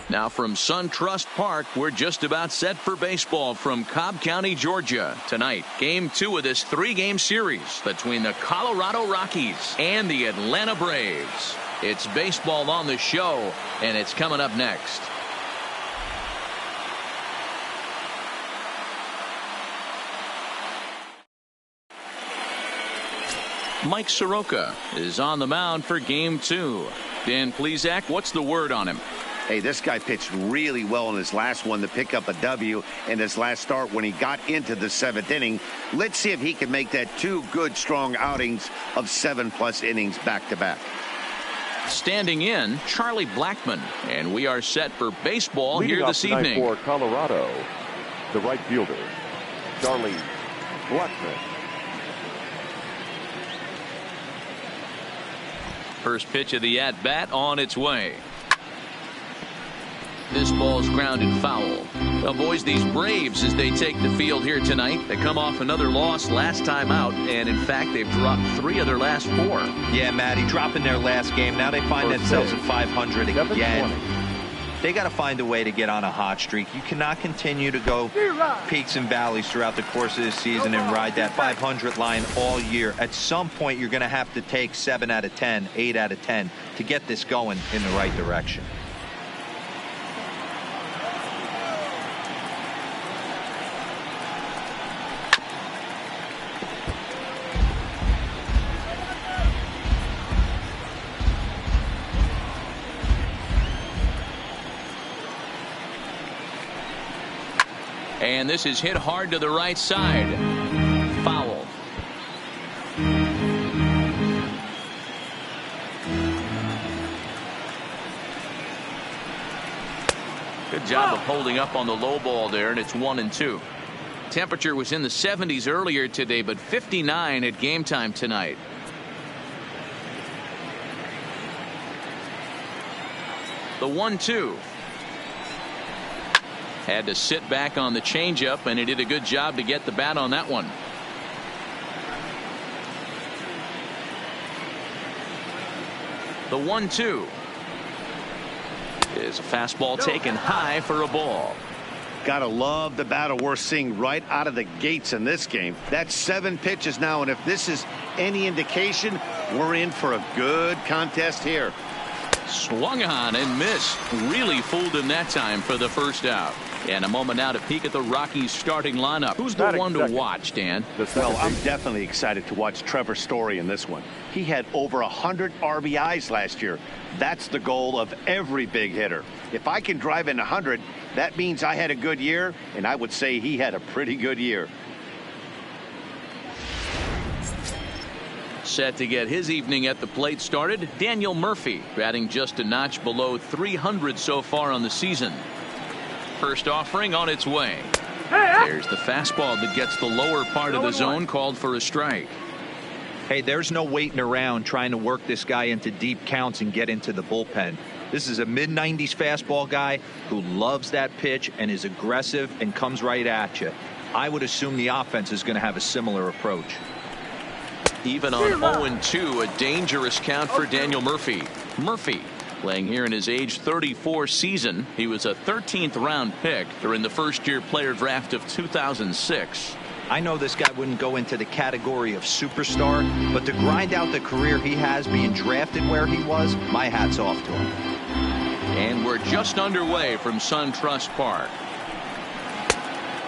Now from SunTrust Park, we're just about set for baseball from Cobb County, Georgia. Tonight, Game 2 of this 3-game series between the Colorado Rockies and the Atlanta Braves. It's baseball on the show, and it's coming up next. Mike Soroka is on the mound for Game 2. Dan Plesac, what's the word on him? Hey, this guy pitched really well in his last one to pick up a W in his last start when he got into the 7th inning. Let's see if he can make that 2 good, strong outings of 7+ innings back-to-back. Standing in, Charlie Blackmon, and we are set for baseball here this evening. For Colorado, the right fielder, Charlie Blackmon. First pitch of the at-bat on its way. This ball's grounded foul. Well, boys, these Braves, as they take the field here tonight, they come off another loss last time out, and in fact, they've dropped 3 of their last 4. Yeah, Matty, dropping their last game. Now they find themselves at 500 again. They got to find a way to get on a hot streak. You cannot continue to go peaks and valleys throughout the course of the season and ride that 500 line all year. At some point, you're going to have to take 7 out of 10, 8 out of 10 to get this going in the right direction. And this is hit hard to the right side. Foul. Good job of holding up on the low ball there, and it's 1-2. Temperature was in the 70s earlier today, but 59 at game time tonight. The 1-2. Had to sit back on the changeup, and he did a good job to get the bat on that one. The 1-2 is a fastball taken high for a ball. Gotta love the battle we're seeing right out of the gates in this game. That's 7 pitches now, and if this is any indication, we're in for a good contest here. Swung on and missed. Really fooled him that time for the first out. And a moment now to peek at the Rockies starting lineup. Who's the one to watch, Dan? Well, I'm definitely excited to watch Trevor Story in this one. He had over 100 RBIs last year. That's the goal of every big hitter. If I can drive in 100, that means I had a good year, and I would say he had a pretty good year. Set to get his evening at the plate started, Daniel Murphy, batting just a notch below 300 so far on the season. First offering on its way. There's the fastball that gets the lower part of the zone, called for a strike. Hey, there's no waiting around trying to work this guy into deep counts and get into the bullpen. This is a mid-90s fastball guy who loves that pitch and is aggressive and comes right at you. I would assume the offense is going to have a similar approach. Even on 0-2, a dangerous count for Daniel Murphy. Murphy playing here in his age 34 season. He was a 13th round pick during the first-year player draft of 2006. I know this guy wouldn't go into the category of superstar, but to grind out the career he has being drafted where he was, my hat's off to him. And we're just underway from SunTrust Park.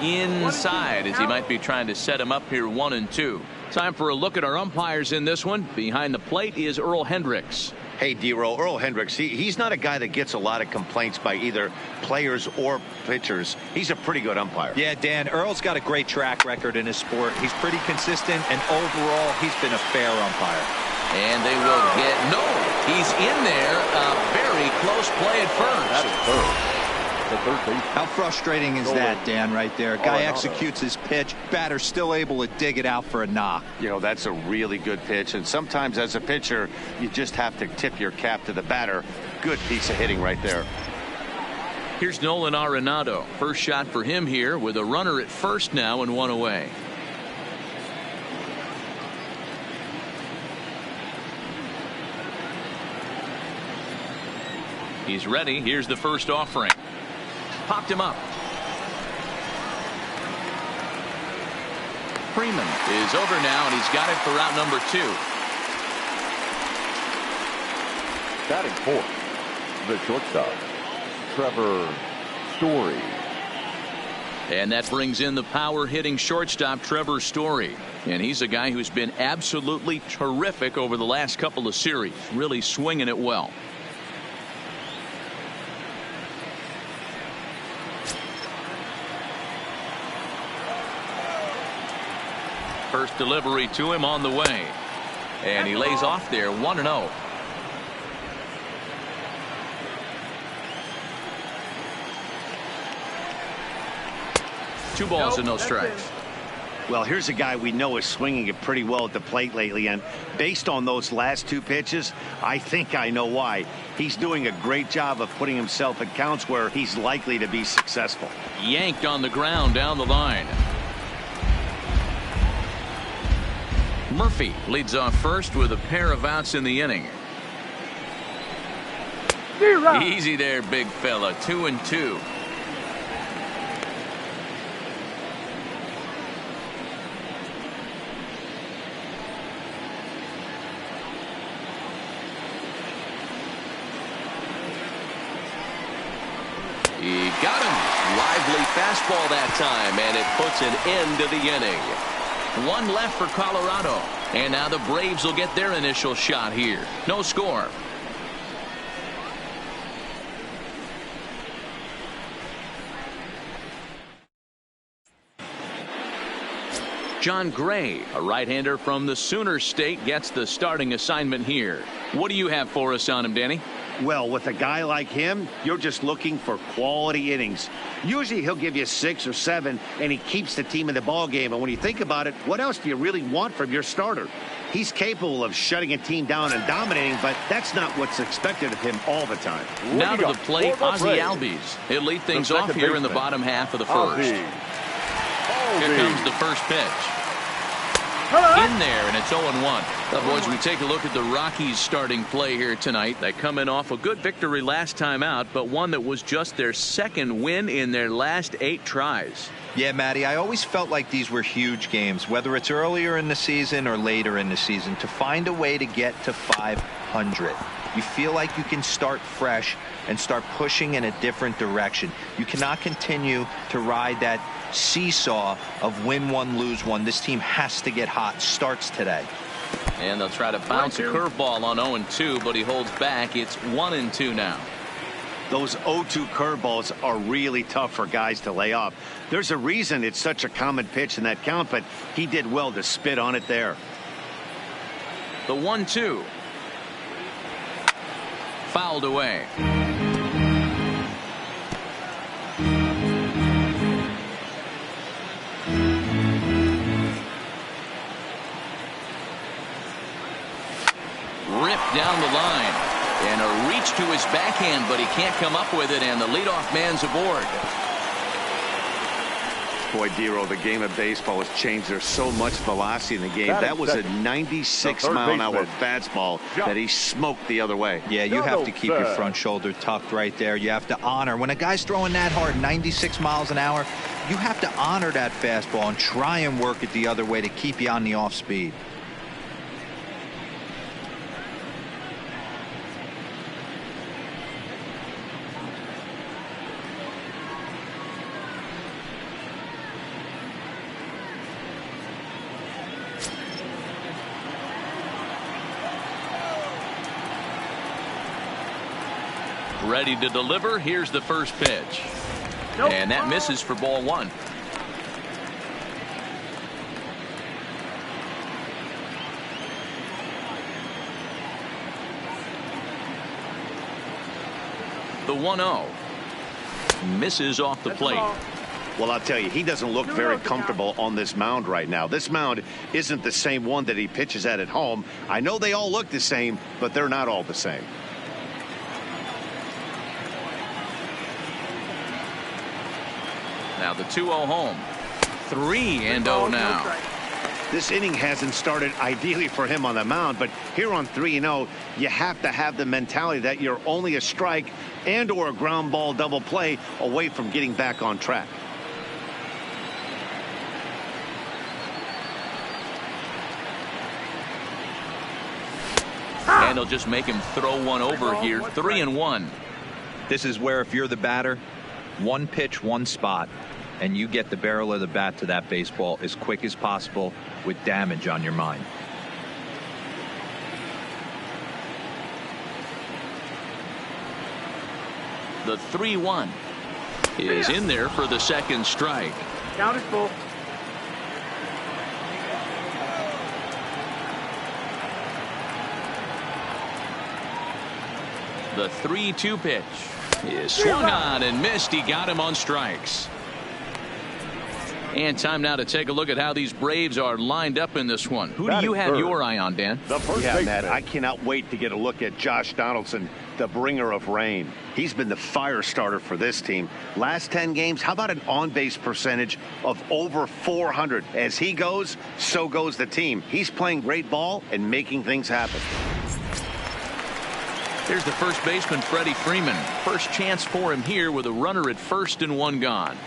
Inside, as he might be trying to set him up here, 1-2. Time for a look at our umpires in this one. Behind the plate is Earl Hendricks. Hey, D-Roll, Earl Hendricks, he's not a guy that gets a lot of complaints by either players or pitchers. He's a pretty good umpire. Yeah, Dan, Earl's got a great track record in his sport. He's pretty consistent, and overall, he's been a fair umpire. And they will get, no, he's in there. A very close play at first. That's third. How frustrating is that, Dan, right there? Guy executes his pitch, batter still able to dig it out for a knock. You know, that's a really good pitch, and sometimes as a pitcher, you just have to tip your cap to the batter. Good piece of hitting right there. Here's Nolan Arenado. First shot for him here with a runner at first now and 1 away. He's ready. Here's the first offering. Popped him up. Freeman is over now, and he's got it for out number 2. Batting fourth, the shortstop, Trevor Story. And that brings in the power hitting shortstop, Trevor Story. And he's a guy who's been absolutely terrific over the last couple of series, really swinging it well. First delivery to him on the way. And he lays off there, 1-0. Two balls and no strikes. Well, here's a guy we know is swinging it pretty well at the plate lately, and based on those last 2 pitches, I think I know why. He's doing a great job of putting himself in counts where he's likely to be successful. Yanked on the ground down the line. Murphy leads off first with a pair of outs in the inning. Easy there, big fella. 2-2. He got him. Lively fastball that time, and it puts an end to the inning. 1 left for Colorado, and now the Braves will get their initial shot here. No score. John Gray, a right-hander from the Sooner State, gets the starting assignment here. What do you have for us on him, Danny? Well, with a guy like him, you're just looking for quality innings. Usually he'll give you 6 or 7, and he keeps the team in the ball game. And when you think about it, what else do you really want from your starter? He's capable of shutting a team down and dominating, but that's not what's expected of him all the time. Now to the plate, Ozzie Albies. He'll lead things off here in the bottom half of the first. Here comes the first pitch. In there, and it's 0-1. Boys, we take a look at the Rockies starting play here tonight. They come in off a good victory last time out, but one that was just their 2nd win in their last 8 tries. Yeah, Matty, I always felt like these were huge games, whether it's earlier in the season or later in the season, to find a way to get to 500. You feel like you can start fresh and start pushing in a different direction. You cannot continue to ride that seesaw of win 1, lose 1. This team has to get hot. Starts today. And they'll try to bounce a curveball on 0-2, but he holds back. It's 1-2 now. Those 0-2 curveballs are really tough for guys to lay off. There's a reason it's such a common pitch in that count, but he did well to spit on it there. The 1-2. Fouled away. Ripped down the line, and a reach to his backhand, but he can't come up with it, and the leadoff man's aboard. Boy, Dero, the game of baseball has changed. There's so much velocity in the game. That was a 96-mile-an-hour fastball that he smoked the other way. Yeah, you have to keep your front shoulder tucked right there. You have to honor. When a guy's throwing that hard, 96 miles an hour, you have to honor that fastball and try and work it the other way to keep you on the off speed. Ready to deliver. Here's the first pitch. And that misses for ball 1. The 1-0 misses off the plate. Well, I'll tell you, he doesn't look very comfortable on this mound right now. This mound isn't the same one that he pitches at home. I know they all look the same, but they're not all the same. Now the 2-0 home. 3-0 now. This inning hasn't started ideally for him on the mound, but here on 3-0, you have to have the mentality that you're only a strike and or a ground ball double play away from getting back on track. And they'll just make him throw one over here. 3-1. This is where if you're the batter, one pitch, one spot, and you get the barrel of the bat to that baseball as quick as possible with damage on your mind. The 3-1 is in there for the second strike. Count is full. The 3-2 pitch is swung on and missed. He got him on strikes. And time now to take a look at how these Braves are lined up in this one. Who do you have your eye on, Dan? Yeah, Matt, I cannot wait to get a look at Josh Donaldson, the bringer of rain. He's been the fire starter for this team. Last 10 games, how about an on-base percentage of over 400? As he goes, so goes the team. He's playing great ball and making things happen. Here's the first baseman, Freddie Freeman. First chance for him here with a runner at first and one gone.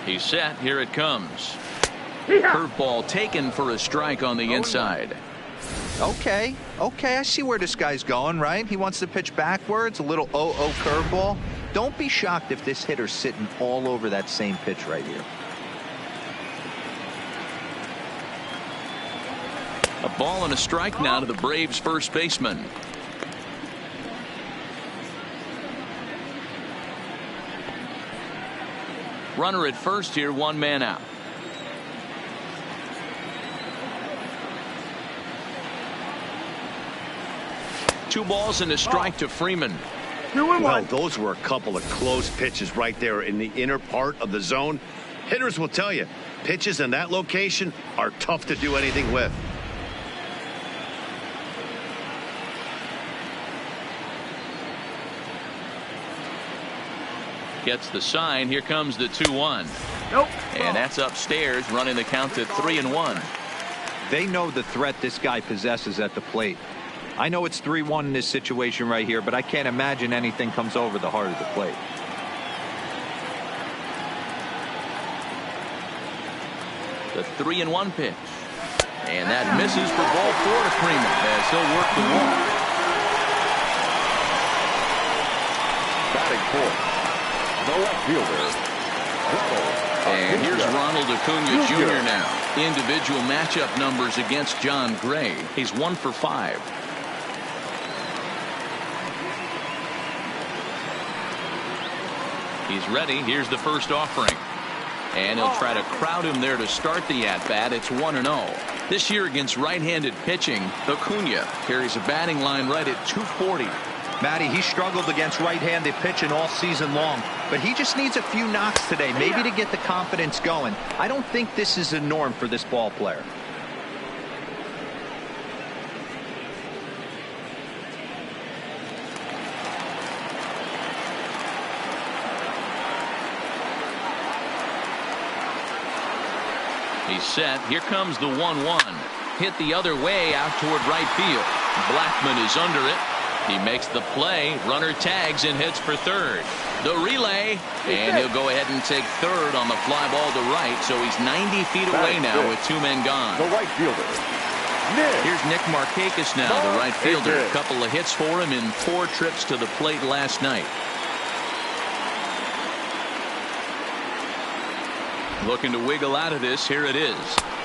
He's set. Here it comes. Curveball taken for a strike on the inside. Okay, I see where this guy's going, right? He wants to pitch backwards, a little 0-0 curveball. Don't be shocked if this hitter's sitting all over that same pitch right here. A ball and a strike now to the Braves first baseman. Runner at first here, one man out. Two balls and a strike to Freeman. Well, those were a couple of close pitches right there in the inner part of the zone. Hitters will tell you, pitches in that location are tough to do anything with. Gets the sign. Here comes the 2-1. Nope. And that's upstairs, running the count to 3-1. They know the threat this guy possesses at the plate. I know it's 3-1 in this situation right here, but I can't imagine anything comes over the heart of the plate. The 3-1 pitch. And that misses for ball 4 to Freeman as he'll work the walk. Batting fourth, the left fielder. And here's Ronald Acuna Jr. now. Individual matchup numbers against John Gray. He's 1 for 5. He's ready. Here's the first offering. And he'll try to crowd him there to start the at-bat. It's 1-0. This year against right-handed pitching, Acuna carries a batting line right at 240. Matty, he struggled against right-handed pitching all season long, but he just needs a few knocks today, maybe to get the confidence going. I don't think this is a norm for this ball player. He's set. Here comes the 1-1. Hit the other way out toward right field. Blackmon is under it. He makes the play. Runner tags and hits for third. The relay. And he'll go ahead and take third on the fly ball to right. So he's 90 feet away now with 2 men gone. The right fielder. Here's Nick Markakis now, the right fielder. A couple of hits for him in 4 trips to the plate last night. Looking to wiggle out of this. Here it is.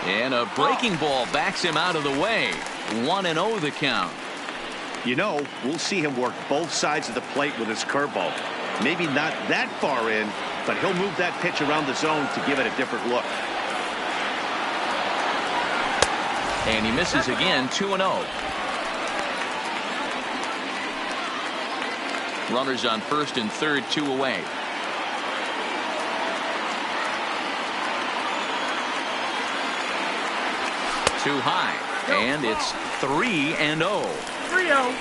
And a breaking ball backs him out of the way. 1-0 the count. You know, we'll see him work both sides of the plate with his curveball. Maybe not that far in, but he'll move that pitch around the zone to give it a different look. And he misses again. 2-0. Runners on first and third, 2 away. Too high. And it's 3-0. 3-0.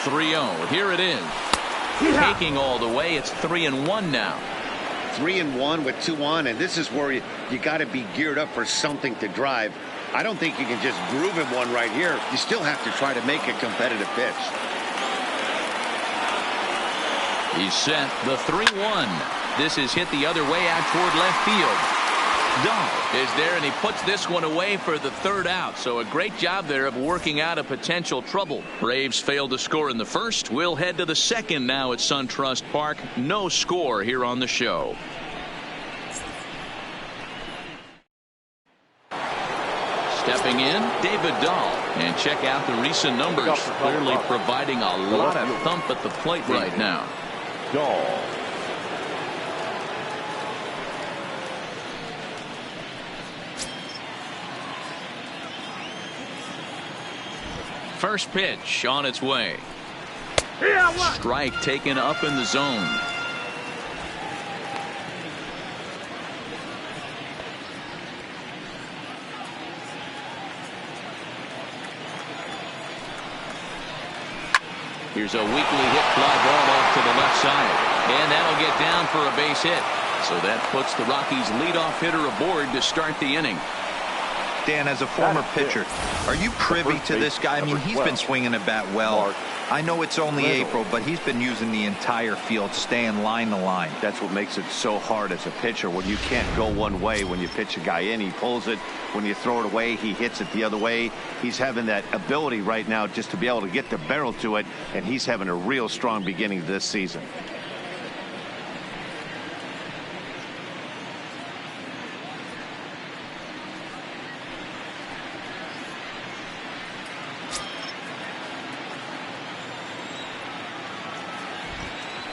3-0. Here it is. Taking all the way. It's 3-1 now. 3-1 with 2 on, and this is where you got to be geared up for something to drive. I don't think you can just groove him one right here. You still have to try to make a competitive pitch. He's set. The 3-1. This is hit the other way out toward left field. Dahl is there, and he puts this one away for the 3rd out. So a great job there of working out a potential trouble. Braves failed to score in the 1st. We'll head to the 2nd now at SunTrust Park. No score here on the show. Stepping in, David Dahl. And check out the recent numbers. Clearly providing a lot of thump at the plate right now. Dahl. First pitch on its way. Strike taken up in the zone. Here's a weakly hit fly ball off to the left side. And that'll get down for a base hit. So that puts the Rockies' leadoff hitter aboard to start the inning. Dan, as a former pitcher, are you privy to this guy? I mean, he's been swinging the bat well. I know it's only April, but he's been using the entire field, staying line to line. That's what makes it so hard as a pitcher when you can't go one way. When you pitch a guy in, he pulls it. When you throw it away, he hits it the other way. He's having that ability right now just to be able to get the barrel to it, and he's having a real strong beginning to this season.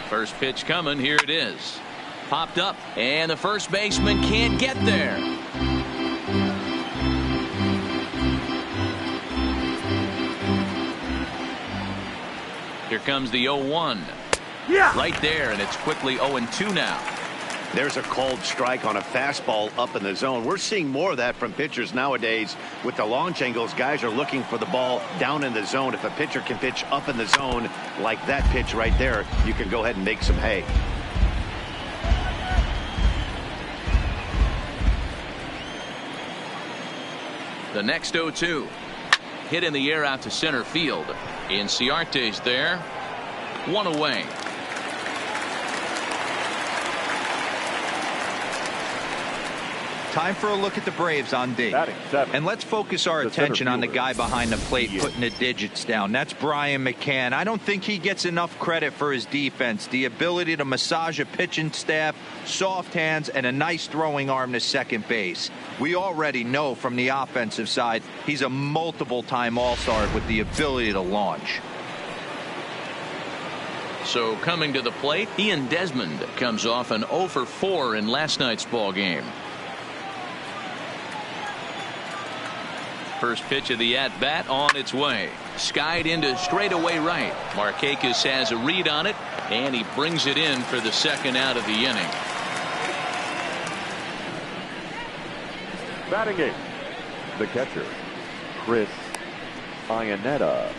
First pitch coming. Here it is. Popped up, and the first baseman can't get there. Here comes the 0-1. Right there, and it's quickly 0-2 now. There's a called strike on a fastball up in the zone. We're seeing more of that from pitchers nowadays. With the launch angles, guys are looking for the ball down in the zone. If a pitcher can pitch up in the zone like that pitch right there, you can go ahead and make some hay. The next 0-2. Hit in the air out to center field. Inciarte's there. 1 away. Time for a look at the Braves on D. And let's focus our attention on the guy behind the plate putting the digits down. That's Brian McCann. I don't think he gets enough credit for his defense. The ability to massage a pitching staff, soft hands, and a nice throwing arm to second base. We already know from the offensive side, he's a multiple-time All-Star with the ability to launch. So coming to the plate, Ian Desmond comes off an 0 for 4 in last night's ball game. First pitch of the at-bat on its way. Skied into straightaway right. Markakis has a read on it, and he brings it in for the 2nd out of the inning. Batting eighth, the catcher, Chris Iannetta.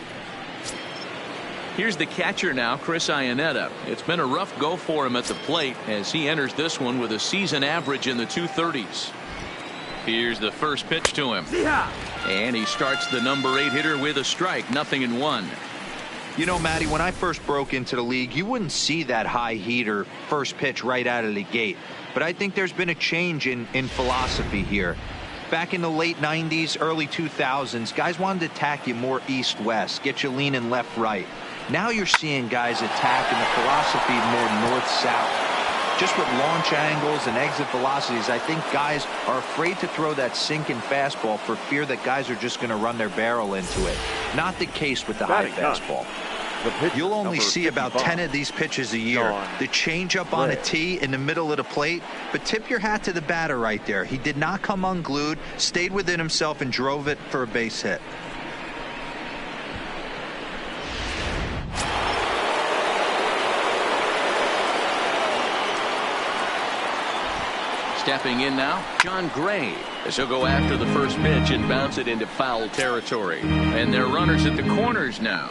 Here's the catcher now, Chris Iannetta. It's been a rough go for him at the plate as he enters this one with a season average in the 230s. Here's the first pitch to him. And he starts the number 8 hitter with a strike. 0-1. You know, Matty, when I first broke into the league, you wouldn't see that high heater first pitch right out of the gate. But I think there's been a change in philosophy here. Back in the late 90s, early 2000s, guys wanted to attack you more east-west, get you leaning left-right. Now you're seeing guys attacking the philosophy more north-south. Just with launch angles and exit velocities, I think guys are afraid to throw that sinking fastball for fear that guys are just going to run their barrel into it. Not the case with the high fastball. You'll only see about 10 of these pitches a year. The changeup on a tee in the middle of the plate. But tip your hat to the batter right there. He did not come unglued, stayed within himself, and drove it for a base hit. Stepping in now, John Gray, as he'll go after the first pitch and bounce it into foul territory. And they're runners at the corners now.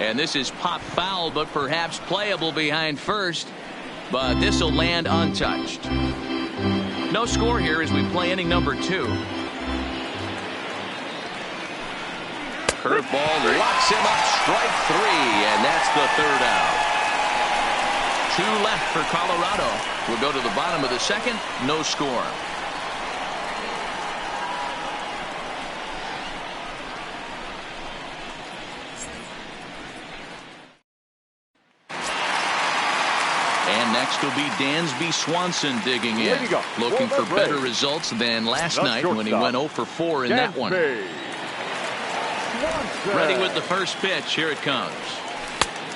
And this is pop foul, but perhaps playable behind first. But this will land untouched. No score here as we play inning number 2. Curveball locks him up, strike 3, and that's the 3rd out. 2 left for Colorado. We'll go to the bottom of the 2nd, no score. And next will be Dansby Swanson digging in, looking for better results than last night when he went 0 for 4 in that one. Ready with the first pitch. Here it comes.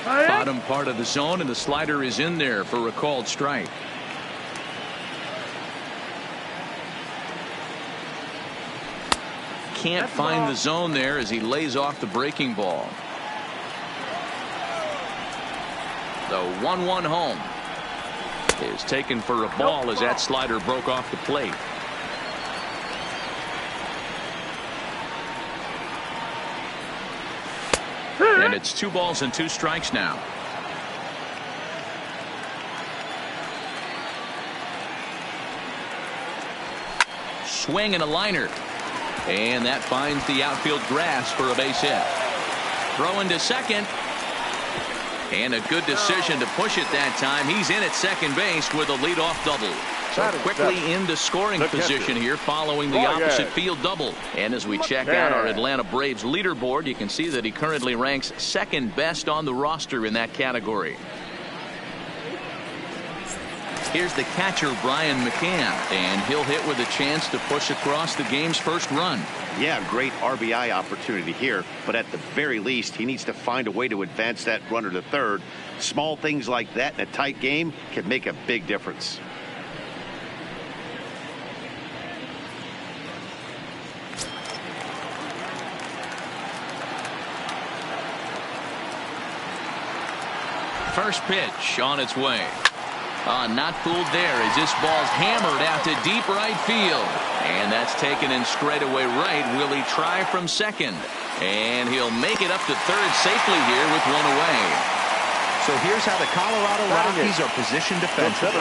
Bottom part of the zone, and the slider is in there for a called strike. Can't find the zone there as he lays off the breaking ball. The 1-1 home is taken for a ball as that slider broke off the plate. And it's 2 balls and 2 strikes now. Swing and a liner. And that finds the outfield grass for a base hit. Throw into second. And a good decision to push it that time. He's in at second base with a leadoff double. So quickly into scoring position here following the opposite field double. And as we check out our Atlanta Braves leaderboard, you can see that he currently ranks 2nd best on the roster in that category. Here's the catcher, Brian McCann, and he'll hit with a chance to push across the game's first run. Yeah, great RBI opportunity here, but at the very least, he needs to find a way to advance that runner to third. Small things like that in a tight game can make a big difference. First pitch on its way. Not fooled there as this ball's hammered out to deep right field. And that's taken in straightaway right. Will he try from second? And he'll make it up to third safely here with 1 away. So here's how the Colorado Rockies are positioned defensively.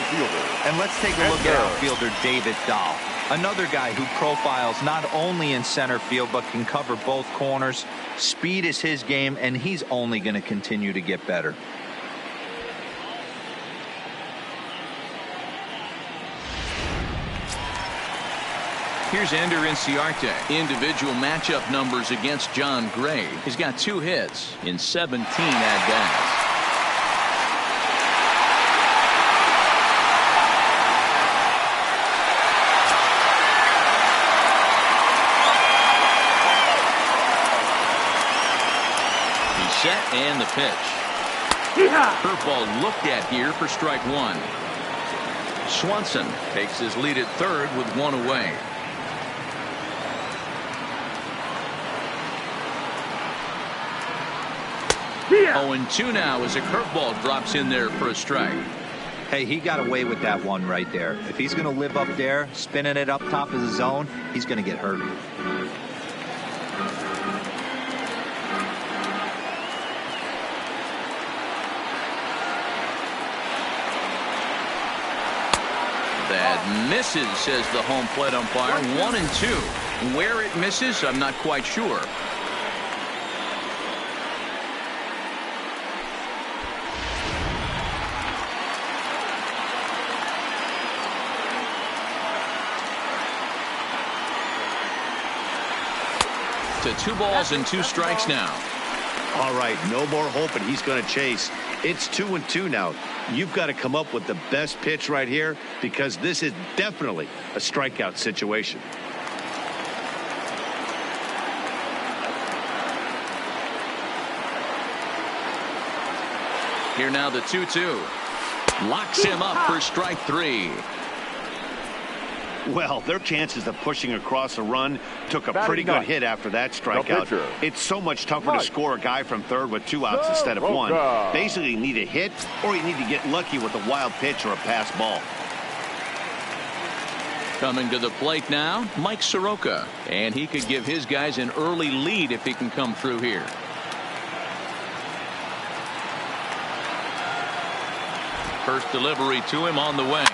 And let's take a look at outfielder David Dahl. Another guy who profiles not only in center field but can cover both corners. Speed is his game, and he's only going to continue to get better. Here's Ender Inciarte. Individual matchup numbers against John Gray. He's got 2 hits in 17 at-bats. He's set and the pitch. Curveball looked at here for strike 1. Swanson takes his lead at third with 1 away. 0-2 now as a curveball drops in there for a strike. Hey, he got away with that one right there. If he's going to live up there, spinning it up top of the zone, he's going to get hurt. That misses, says the home plate umpire. 1-2. Where it misses, I'm not quite sure. To 2 balls and 2 strikes now. All right, no more hope, and he's going to chase. It's 2-2 now. You've got to come up with the best pitch right here because this is definitely a strikeout situation. Here now the 2-2. Locks him up for strike 3. Well, their chances of pushing across a run took a pretty good hit after that strikeout. It's so much tougher to score a guy from third with 2 outs instead of 1. Basically, you need a hit or you need to get lucky with a wild pitch or a pass ball. Coming to the plate now, Mike Soroka. And he could give his guys an early lead if he can come through here. First delivery to him on the way.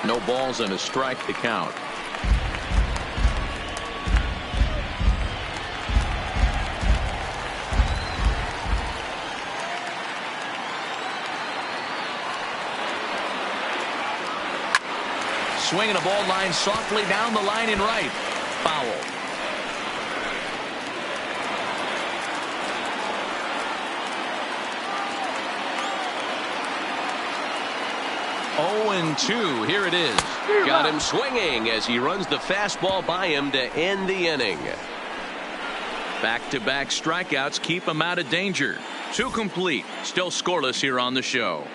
No balls and a strike to count. Swinging a ball line softly down the line in right. Foul. Oh, and 2. Here it is. Got him swinging as he runs the fastball by him to end the inning. Back-to-back strikeouts keep him out of danger. 2 complete. Still scoreless here on the show.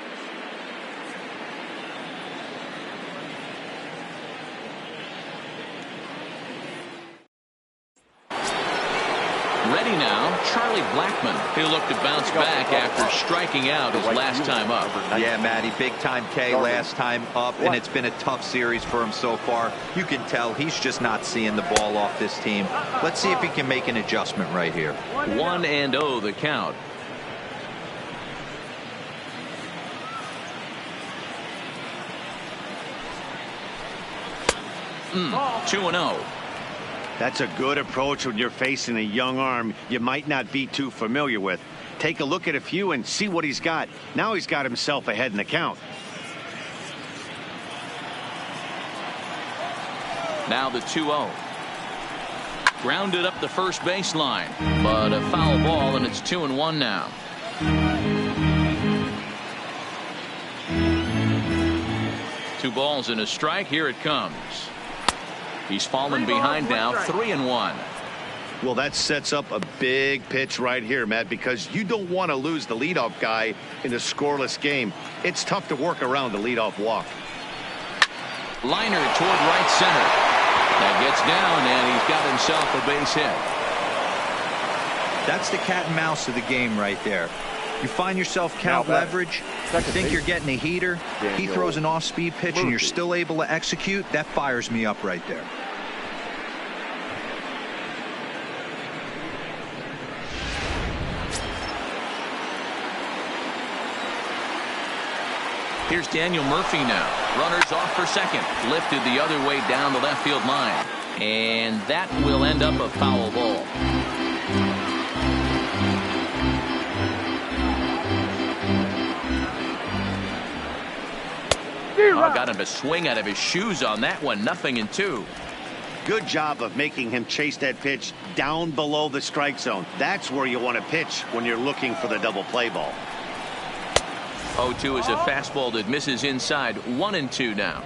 Ready now, Charlie Blackmon. He'll look to bounce back after striking out his last time up. Yeah, Matty, big time K last time up, and it's been a tough series for him so far. You can tell he's just not seeing the ball off this team. Let's see if he can make an adjustment right here. 1-0 the count. Mm, 2-0. That's a good approach when you're facing a young arm you might not be too familiar with. Take a look at a few and see what he's got. Now he's got himself ahead in the count. Now the 2-0. Grounded up the first baseline, but a foul ball, and it's 2-1 now. Two balls and a strike. Here it comes. He's fallen behind now, 3-1. Well, that sets up a big pitch right here, Matt, because you don't want to lose the leadoff guy in a scoreless game. It's tough to work around the leadoff walk. Liner toward right center. That gets down, and he's got himself a base hit. That's the cat and mouse of the game right there. You find yourself count leverage, you think you're getting a heater, he throws an off-speed pitch and you're still able to execute. That fires me up right there. Here's Daniel Murphy now. Runners off for second. Lifted the other way down the left field line. And that will end up a foul ball. Oh, got him to swing out of his shoes on that one. 0-2. Good job of making him chase that pitch down below the strike zone. That's where you want to pitch when you're looking for the double play ball. 0-2 is a fastball that misses inside. 1-2 now.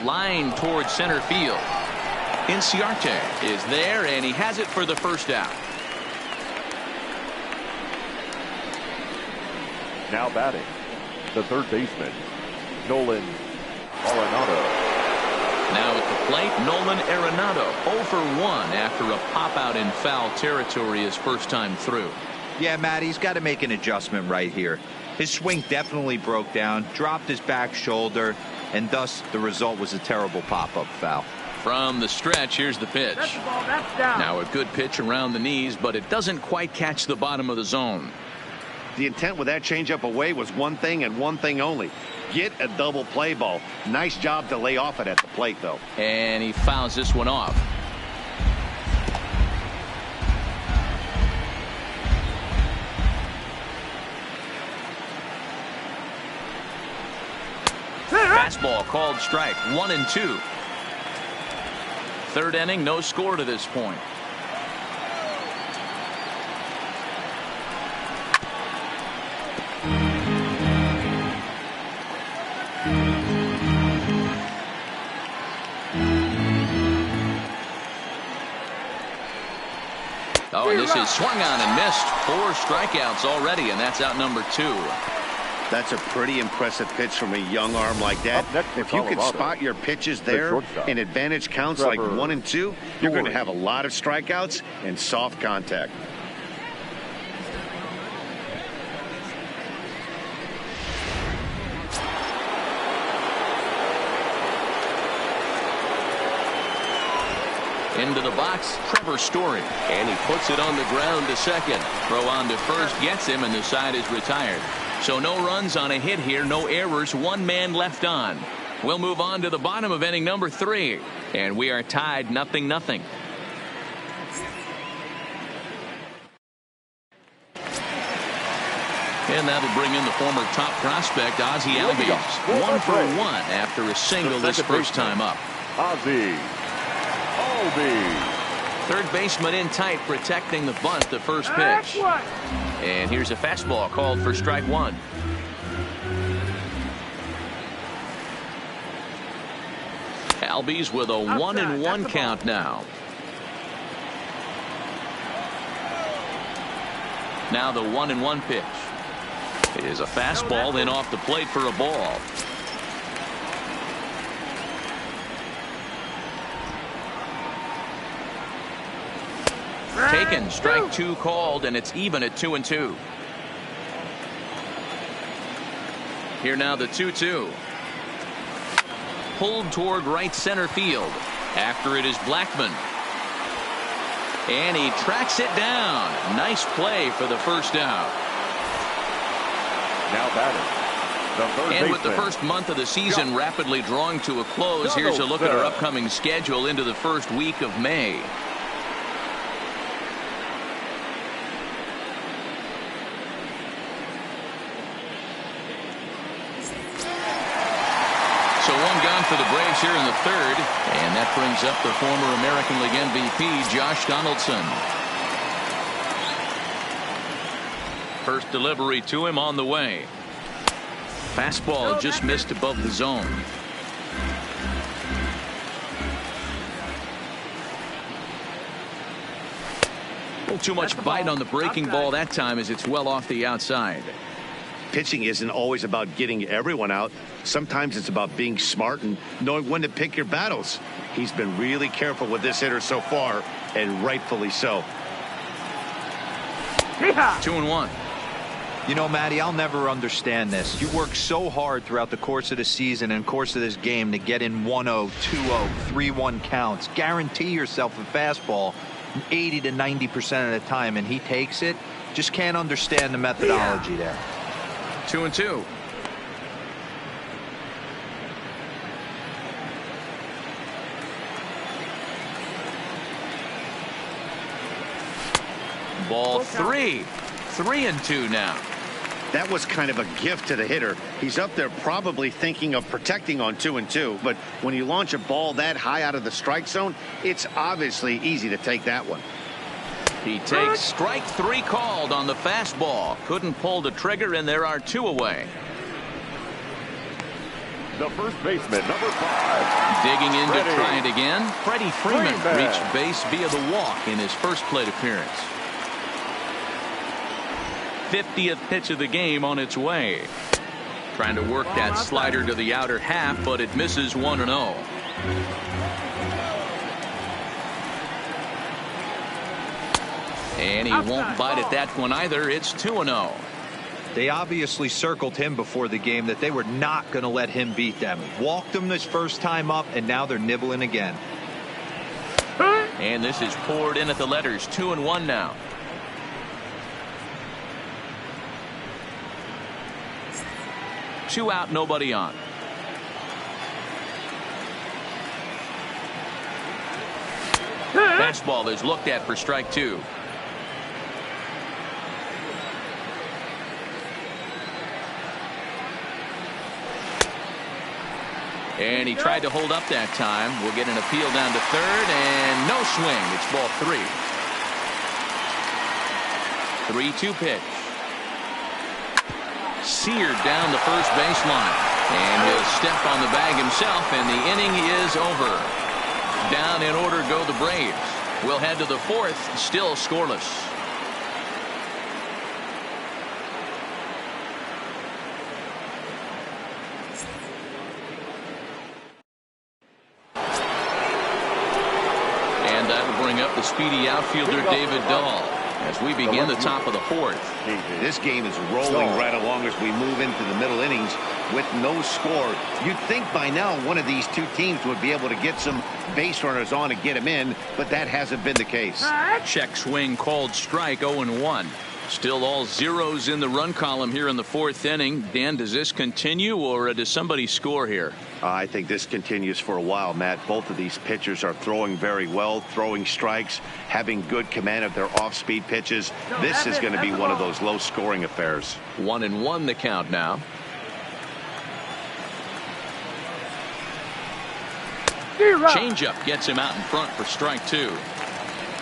Line towards center field. Inciarte is there, and he has it for the first out. Now batting, the third baseman, Nolan Arenado. Now at the plate, Nolan Arenado, 0 for 1 after a pop out in foul territory his first time through. Yeah, Matt, he's got to make an adjustment right here. His swing definitely broke down, dropped his back shoulder, and thus the result was a terrible pop-up foul. From the stretch, here's the pitch. Now a good pitch around the knees, but it doesn't quite catch the bottom of the zone. The intent with that changeup away was one thing and one thing only. Get a double play ball. Nice job to lay off it at the plate, though. And he fouls this one off. Fastball called strike. 1-2. Third inning, no score to this point. Oh, and this is swung on and missed. 4 strikeouts already, and that's out number 2. That's a pretty impressive pitch from a young arm like that. If you can spot your pitches there in advantage counts like 1 and 2, you're going to have a lot of strikeouts and soft contact. Into the box, Trevor Story. And he puts it on the ground to second. Throw on to first gets him, and the side is retired. So no runs on a hit here, no errors, one man left on. We'll move on to the bottom of inning number 3. And we are tied 0-0. And that'll bring in the former top prospect, Ozzie Albies. 1 for 1 after a single this first time up. Ozzie Albies. Third baseman in tight, protecting the bunt, the first pitch. And here's a fastball called for strike 1. Albies with a 1-1 count now. Now the 1-1 pitch. It is a fastball in off the plate for a ball. Taken, strike 2 called, and it's even at 2-2. Here now the 2-2. Pulled toward right center field. After it is Blackmon. And he tracks it down. Nice play for the first out. Now batting, the third and with the baseman. first month of the season rapidly drawing to a close, here's a look at our upcoming schedule into the first week of May. So one gone for the Braves here in the third, and that brings up the former American League MVP, Josh Donaldson. First delivery to him on the way. Fastball just missed above the zone. A little too much bite on the breaking ball that time as it's well off the outside. Pitching isn't always about getting everyone out. Sometimes it's about being smart and knowing when to pick your battles. He's been really careful with this hitter so far, and rightfully so. 2-1. You know, Matty, I'll never understand this. You work so hard throughout the course of the season and course of this game to get in 1-0, 2-0, 3-1 counts. Guarantee yourself a fastball 80 to 90% of the time, and he takes it. Just can't understand the methodology there. 2-2. Ball 3. 3-2 now. That was kind of a gift to the hitter. He's up there probably thinking of protecting on 2-2, but when you launch a ball that high out of the strike zone, it's obviously easy to take that one. He takes strike 3 called on the fastball. Couldn't pull the trigger, and there are 2 away. The first baseman, number 5. Digging in to try it again. Freddie Freeman reached base via the walk in his first plate appearance. 50th pitch of the game on its way. Trying to work that slider to the outer half, but it misses 1-0. And he won't bite at that one either. It's 2-0. They obviously circled him before the game that they were not going to let him beat them. Walked him this first time up, and now they're nibbling again. And this is poured in at the letters. 2-1 now. Two out, nobody on. Fastball is looked at for strike 2. And he tried to hold up that time. We'll get an appeal down to third, and no swing. It's ball 3. 3-2 pitch. Seared down the first baseline. And he'll step on the bag himself, and the inning is over. Down in order go the Braves. We'll head to the 4th, still scoreless. And that'll bring up the speedy outfielder David Dahl. as we begin the top of the fourth. This game is rolling right along as we move into the middle innings with no score. You'd think by now one of these two teams would be able to get some base runners on and get them in, but that hasn't been the case. Check swing called strike, 0-1. Still all zeros in the run column here in the fourth inning. Dan, does this continue or does somebody score here? I think this continues for a while, Matt. Both of these pitchers are throwing very well, throwing strikes, having good command of their off-speed pitches. This is going to be one of those low-scoring affairs. 1-1 the count now. Changeup gets him out in front for strike 2.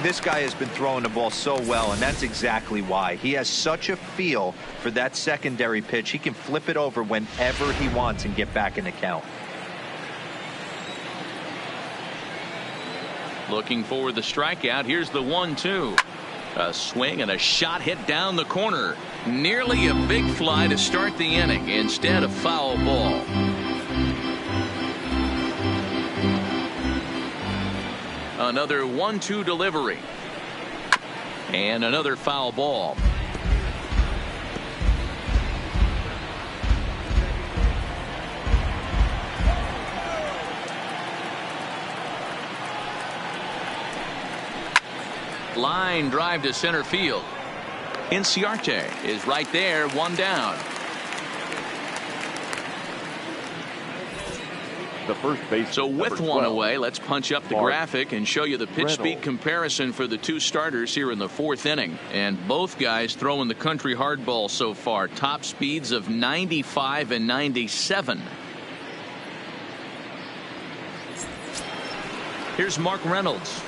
This guy has been throwing the ball so well, and that's exactly why. He has such a feel for that secondary pitch. He can flip it over whenever he wants and get back in the count. Looking for the strikeout. Here's the 1-2. A swing and a shot hit down the corner. Nearly a big fly to start the inning. Instead, a foul ball. Another 1-2 delivery. And another foul ball. Line drive to center field. Inciarte is right there, one down. The first base. So with one away, let's punch up the graphic and show you the pitch speed comparison for the two starters here in the fourth inning. And both guys throwing the country hardball so far. Top speeds of 95 and 97. Here's Mark Reynolds.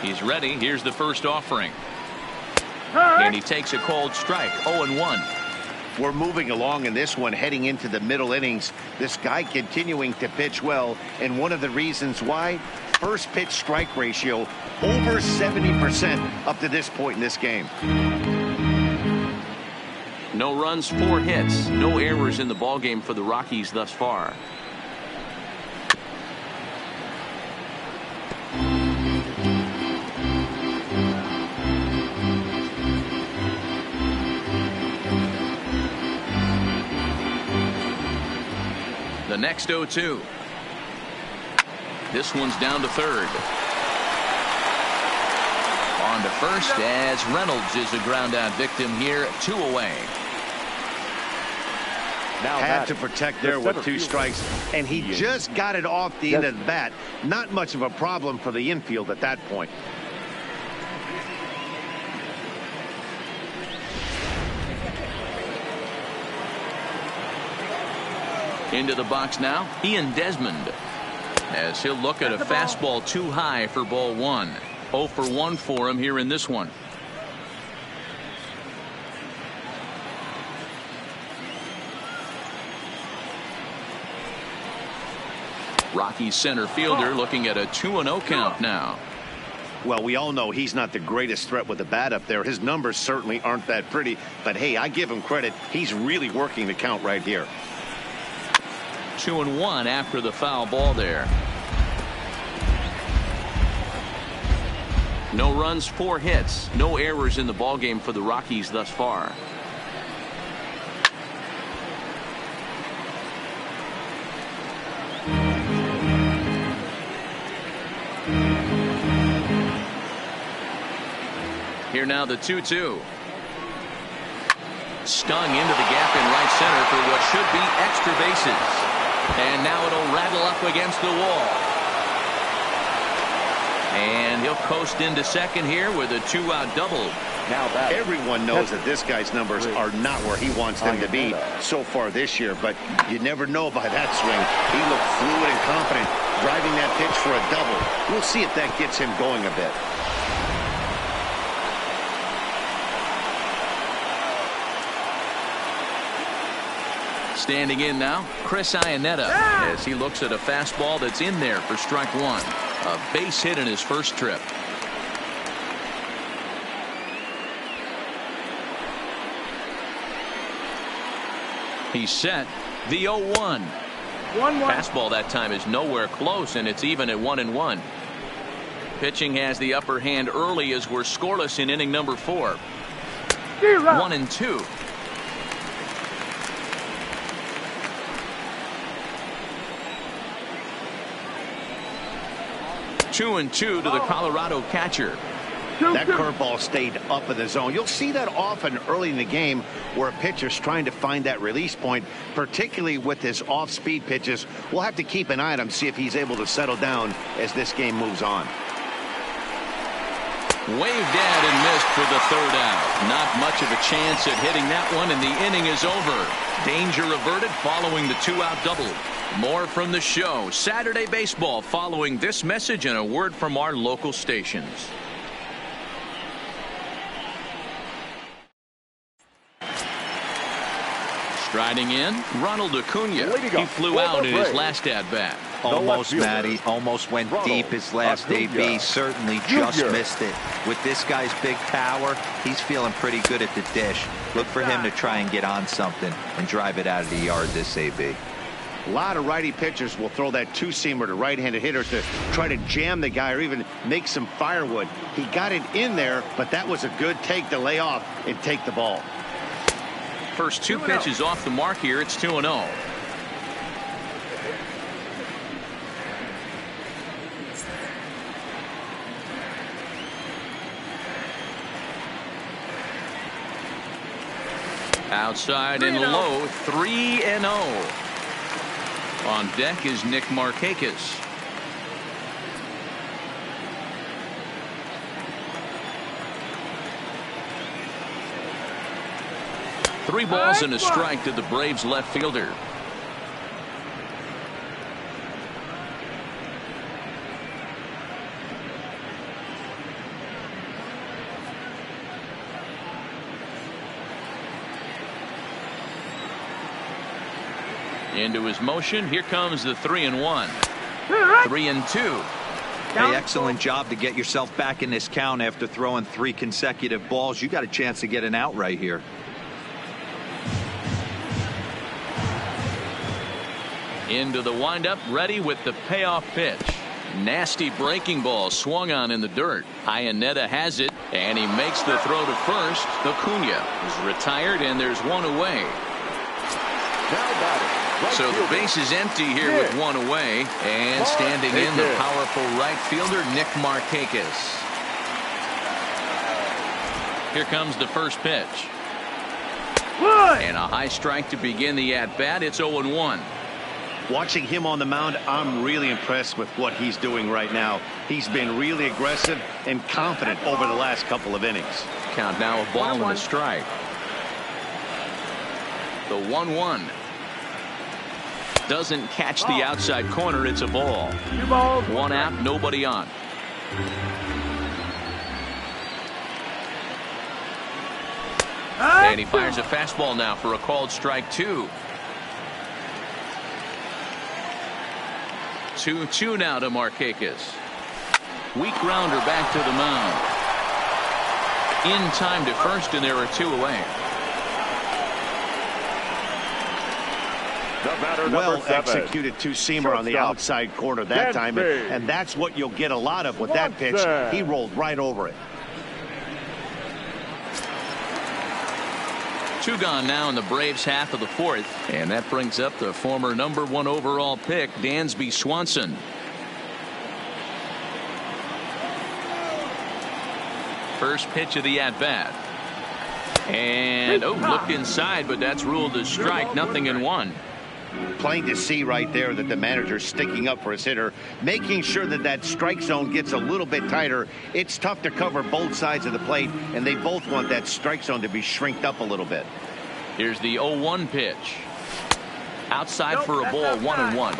He's ready. Here's the first offering. And he takes a called strike. 0-1. We're moving along in this one, heading into the middle innings. This guy continuing to pitch well, and one of the reasons why, first pitch strike ratio over 70% up to this point in this game. No runs, 4 hits, no errors in the ballgame for the Rockies thus far. The next 0-2. This one's down to third. On to first as Reynolds is a ground out victim here. 2 away. Now had to protect there with 2 strikes, and he just got it off the end of the bat. Not much of a problem for the infield at that point. Into the box now, Ian Desmond, as he'll look at a fastball too high for ball 1. 0 for 1 for him here in this one. Rockies center fielder looking at a 2-0 count now. Well, we all know he's not the greatest threat with the bat up there. His numbers certainly aren't that pretty, but hey, I give him credit. He's really working the count right here. 2-1 after the foul ball there. No runs, 4 hits, no errors in the ballgame for the Rockies thus far. Here now the 2-2. Stung into the gap in right center for what should be extra bases. And now it'll rattle up against the wall. And he'll coast into second here with a 2-out double. Now everyone knows that this guy's numbers are not where he wants them to be so far this year, but you never know by that swing. He looked fluid and confident, driving that pitch for a double. We'll see if that gets him going a bit. Standing in now, Chris Iannetta, as he looks at a fastball that's in there for strike 1. A base hit in his first trip. He's set. The 0-1. Fastball that time is nowhere close, and it's even at 1-1. Pitching has the upper hand early as we're scoreless in inning number 4. 1-2. Two and two to the Colorado catcher. That curveball stayed up in the zone. You'll see that often early in the game where a pitcher's trying to find that release point, particularly with his off-speed pitches. We'll have to keep an eye on him, see if he's able to settle down as this game moves on. Waved at and missed for the 3rd out. Not much of a chance at hitting that one, and the inning is over. Danger averted following the 2-out double. More from the show. Saturday Baseball following this message and a word from our local stations. Striding in, Ronald Acuna. He flew out in his last at-bat. Almost, Matty. Almost went deep his last AB. Certainly just missed it. With this guy's big power, he's feeling pretty good at the dish. Look for him to try and get on something and drive it out of the yard this AB. A lot of righty pitchers will throw that two-seamer to right-handed hitters to try to jam the guy or even make some firewood. He got it in there, but that was a good take to lay off and take the ball. First 2 pitches off the mark here. It's 2-0. Outside and low, 3-0. On deck is Nick Markakis. Three balls and a strike to the Braves left fielder. Into his motion. Here comes the 3-1. 3-2. Hey, excellent job to get yourself back in this count after throwing 3 consecutive balls. You got a chance to get an out right here. Into the windup, ready with the payoff pitch. Nasty breaking ball swung on in the dirt. Iannetta has it, and he makes the throw to first. Acuna is retired, and there's one away. So the base is empty here with one away, and standing in the powerful right fielder Nick Markakis. Here comes the first pitch. And a high strike to begin the at-bat. It's 0-1. Watching him on the mound, I'm really impressed with what he's doing right now. He's been really aggressive and confident over the last couple of innings. Count now, a ball and a strike. The 1-1. Doesn't catch the outside corner. It's a ball. 1 out, nobody on. And he fires a fastball now for a called strike 2. 2-2 now to Markakis. Weak grounder back to the mound. In time to first, and there are 2 away. Well executed two-seamer on the outside corner that time, and that's what you'll get a lot of with that pitch. He rolled right over it. 2 gone now in the Braves half of the 4th, and that brings up the former #1 overall pick Dansby Swanson. First pitch of the at-bat, and looked inside, but that's ruled a strike. 0-1. Plain to see right there that the manager's sticking up for his hitter, making sure that that strike zone gets a little bit tighter. It's tough to cover both sides of the plate, and they both want that strike zone to be shrinked up a little bit. Here's the 0-1 pitch. Outside for a ball, 1-1.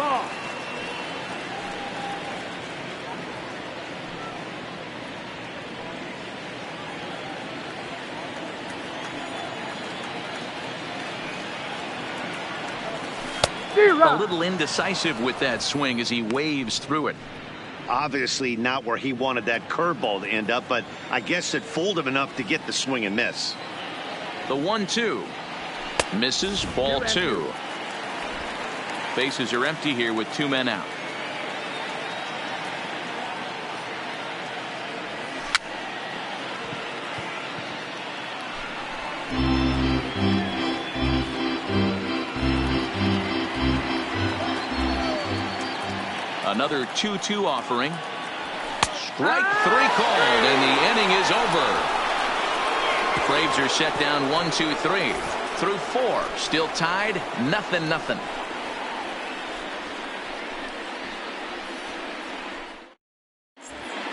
A little indecisive with that swing as he waves through it. Obviously not where he wanted that curveball to end up, but I guess it fooled him enough to get the swing and miss. The 1-2. Misses, ball 2. Bases are empty here with 2 men out. Another 2-2 offering. Strike 3 called, and the inning is over. Braves are set down 1-2-3 through 4. Still tied, 0-0.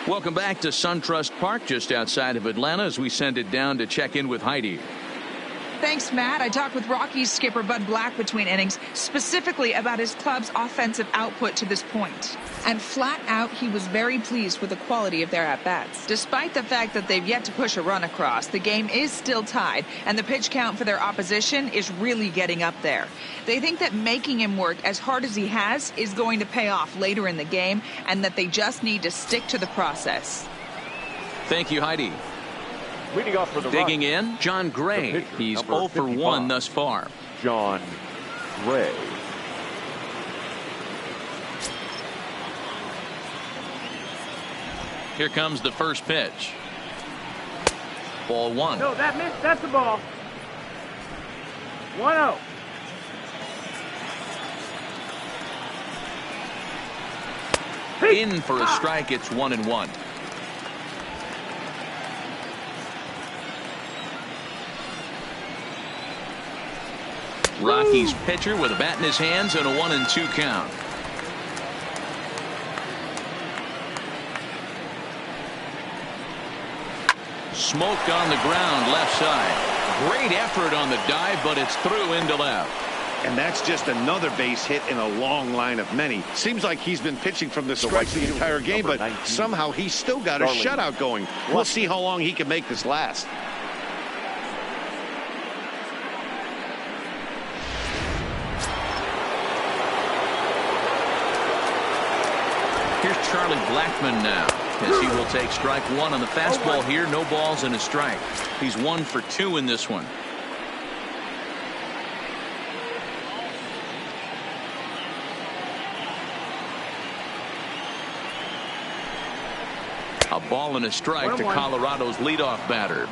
Welcome back to SunTrust Park, just outside of Atlanta, as we send it down to check in with Heidi. Thanks, Matt. I talked with Rockies skipper Bud Black between innings, specifically about his club's offensive output to this point. And flat out, he was very pleased with the quality of their at-bats. Despite the fact that they've yet to push a run across, the game is still tied, and the pitch count for their opposition is really getting up there. They think that making him work as hard as he has is going to pay off later in the game, and that they just need to stick to the process. Thank you, Heidi. Leading off for the Digging Rockies, in, John Gray. He's 0 for 1 thus far. John Gray. Here comes the first pitch. Ball 1. No, that missed. That's the ball. 1-0. In for a strike. It's 1-1. Rockies pitcher with a bat in his hands and a 1-2 count. Smoke on the ground left side. Great effort on the dive, but it's through into left. And that's just another base hit in a long line of many. Seems like he's been pitching from the strike the entire game, but somehow he's still got a shutout going. We'll see how long he can make this last. Here's Charlie Blackmon now, as he will take strike 1 on the fastball here. No balls and a strike. He's 1 for 2 in this one. A ball and a strike to Colorado's leadoff batter.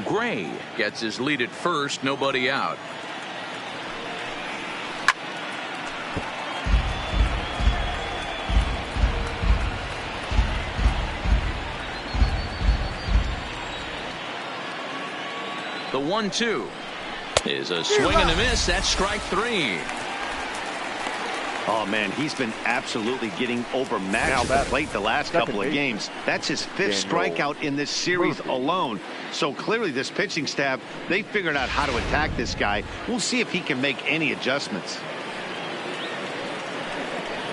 Gray gets his lead at first. Nobody out. The 1-2 is a swing and a miss. That's strike 3. Oh, man, he's been absolutely getting overmatched at the plate the last couple of games. That's his 5th strikeout in this series alone. So clearly this pitching staff, they figured out how to attack this guy. We'll see if he can make any adjustments.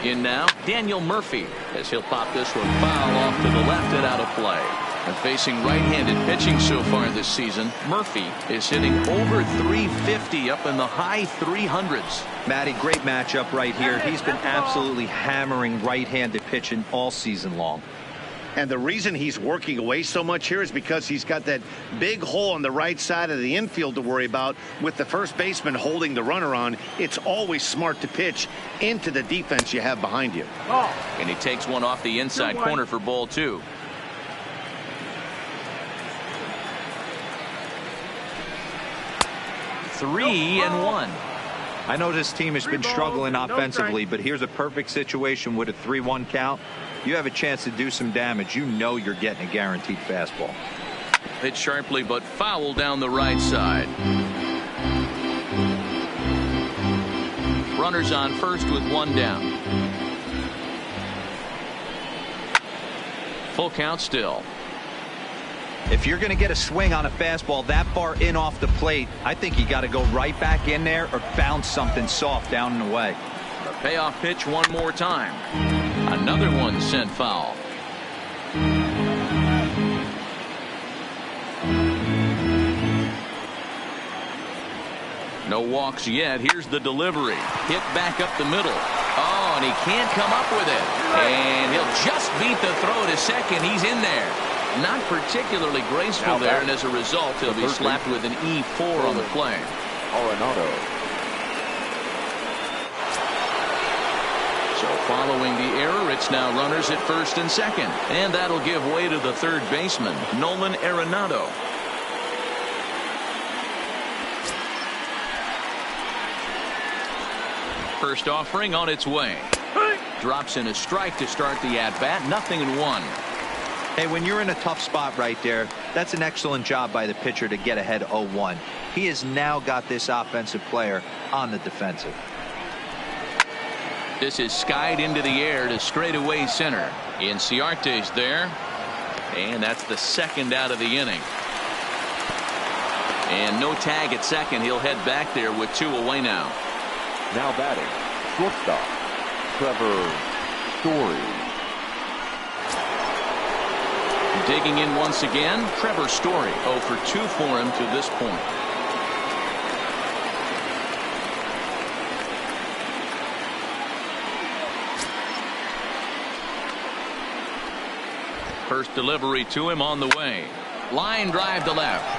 In now, Daniel Murphy, as he'll pop this one foul off to the left and out of play. And facing right-handed pitching so far this season, Murphy is hitting over 350, up in the high 300s. Matty, great matchup right here. He's been absolutely hammering right-handed pitching all season long. And the reason he's working away so much here is because he's got that big hole on the right side of the infield to worry about. With the first baseman holding the runner on, it's always smart to pitch into the defense you have behind you. And he takes one off the inside corner for ball 2. Three and 1. I know this team has been struggling offensively, but here's a perfect situation with a 3-1 count. You have a chance to do some damage. You know you're getting a guaranteed fastball. Hit sharply, but foul down the right side. Runners on first with 1 down. Full count still. If you're going to get a swing on a fastball that far in off the plate, I think you got to go right back in there or bounce something soft down and away. The payoff pitch one more time. Another one sent foul. No walks yet. Here's the delivery. Hit back up the middle. Oh, and he can't come up with it. And he'll just beat the throw to second. He's in there. Not particularly graceful there, and as a result, he'll be slapped with an E4 on the play. Arenado. So following the error, it's now runners at first and second. And that'll give way to the third baseman, Nolan Arenado. First offering on its way. Drops in a strike to start the at-bat. 0-1. Hey, when you're in a tough spot right there, that's an excellent job by the pitcher to get ahead 0-1. He has now got this offensive player on the defensive. This is skied into the air to straightaway center. Inciarte's there. And that's the second out of the inning. And no tag at second. He'll head back there with 2 away now. Now batting, shortstop, Trevor Story. Digging in once again, Trevor Story. 0 for 2 for him to this point. First delivery to him on the way. Line drive to left.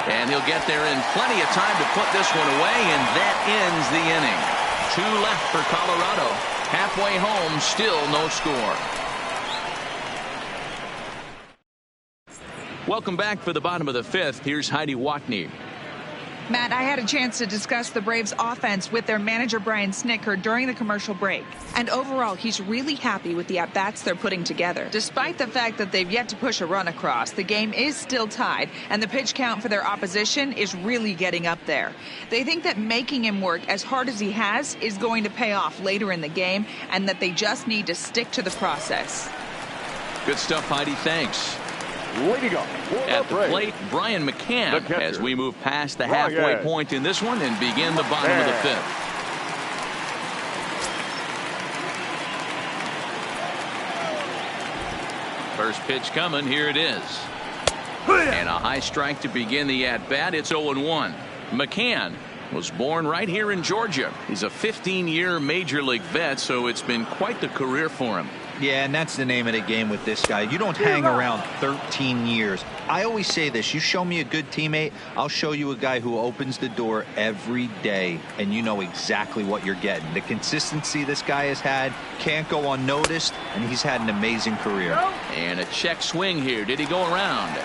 And he'll get there in plenty of time to put this one away, and that ends the inning. 2 left for Colorado. Halfway home, still no score. Welcome back for the bottom of the 5th. Here's Heidi Watney. Matt, I had a chance to discuss the Braves offense with their manager Brian Snitker during the commercial break. And overall, he's really happy with the at-bats they're putting together. Despite the fact that they've yet to push a run across, the game is still tied, and the pitch count for their opposition is really getting up there. They think that making him work as hard as he has is going to pay off later in the game, and that they just need to stick to the process. Good stuff, Heidi. Thanks. Leading up at the plate, Brian McCann, as we move past the halfway point in this one and begin the bottom of the 5th. First pitch coming. Here it is. And a high strike to begin the at-bat. It's 0-1. McCann was born right here in Georgia. He's a 15-year major league vet, so it's been quite the career for him. Yeah, and that's the name of the game with this guy. You don't hang around 13 years. I always say this. You show me a good teammate, I'll show you a guy who opens the door every day, and you know exactly what you're getting. The consistency this guy has had can't go unnoticed, and he's had an amazing career. And a check swing here. Did he go around?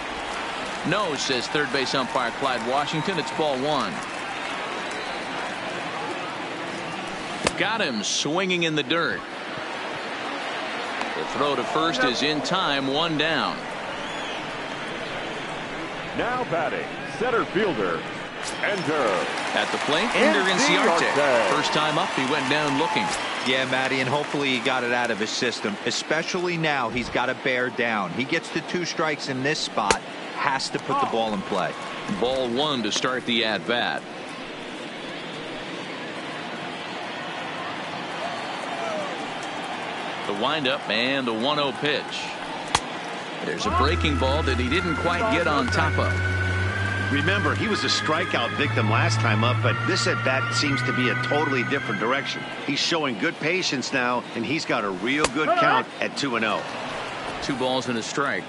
No, says third base umpire Clyde Washington. It's ball 1. Got him swinging in the dirt. The throw to first is in time. 1 down. Now batting, center fielder, Ender. At the plate, Ender Inciarte. First time up, he went down looking. Yeah, Matty, and hopefully he got it out of his system. Especially now, he's got to bear down. He gets the 2 strikes in this spot, has to put the ball in play. Ball 1 to start the at-bat. The windup and the 1-0 pitch. There's a breaking ball that he didn't quite get on top of. Remember, he was a strikeout victim last time up, but this at-bat seems to be a totally different direction. He's showing good patience now, and he's got a real good count at 2-0. 2 balls and a strike.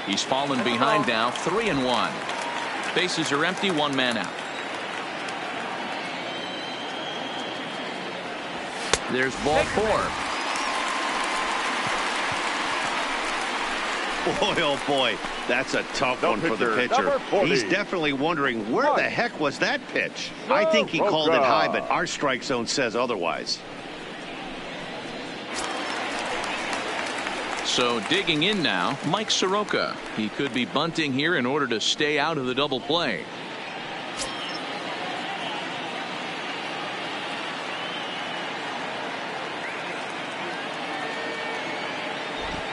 He's fallen behind now. 3-1. Bases are empty. 1 man out. There's ball 4. Boy, oh boy, that's a tough one for the pitcher. He's definitely wondering where the heck was that pitch. I think he called it high, but our strike zone says otherwise. So digging in now, Mike Soroka. He could be bunting here in order to stay out of the double play.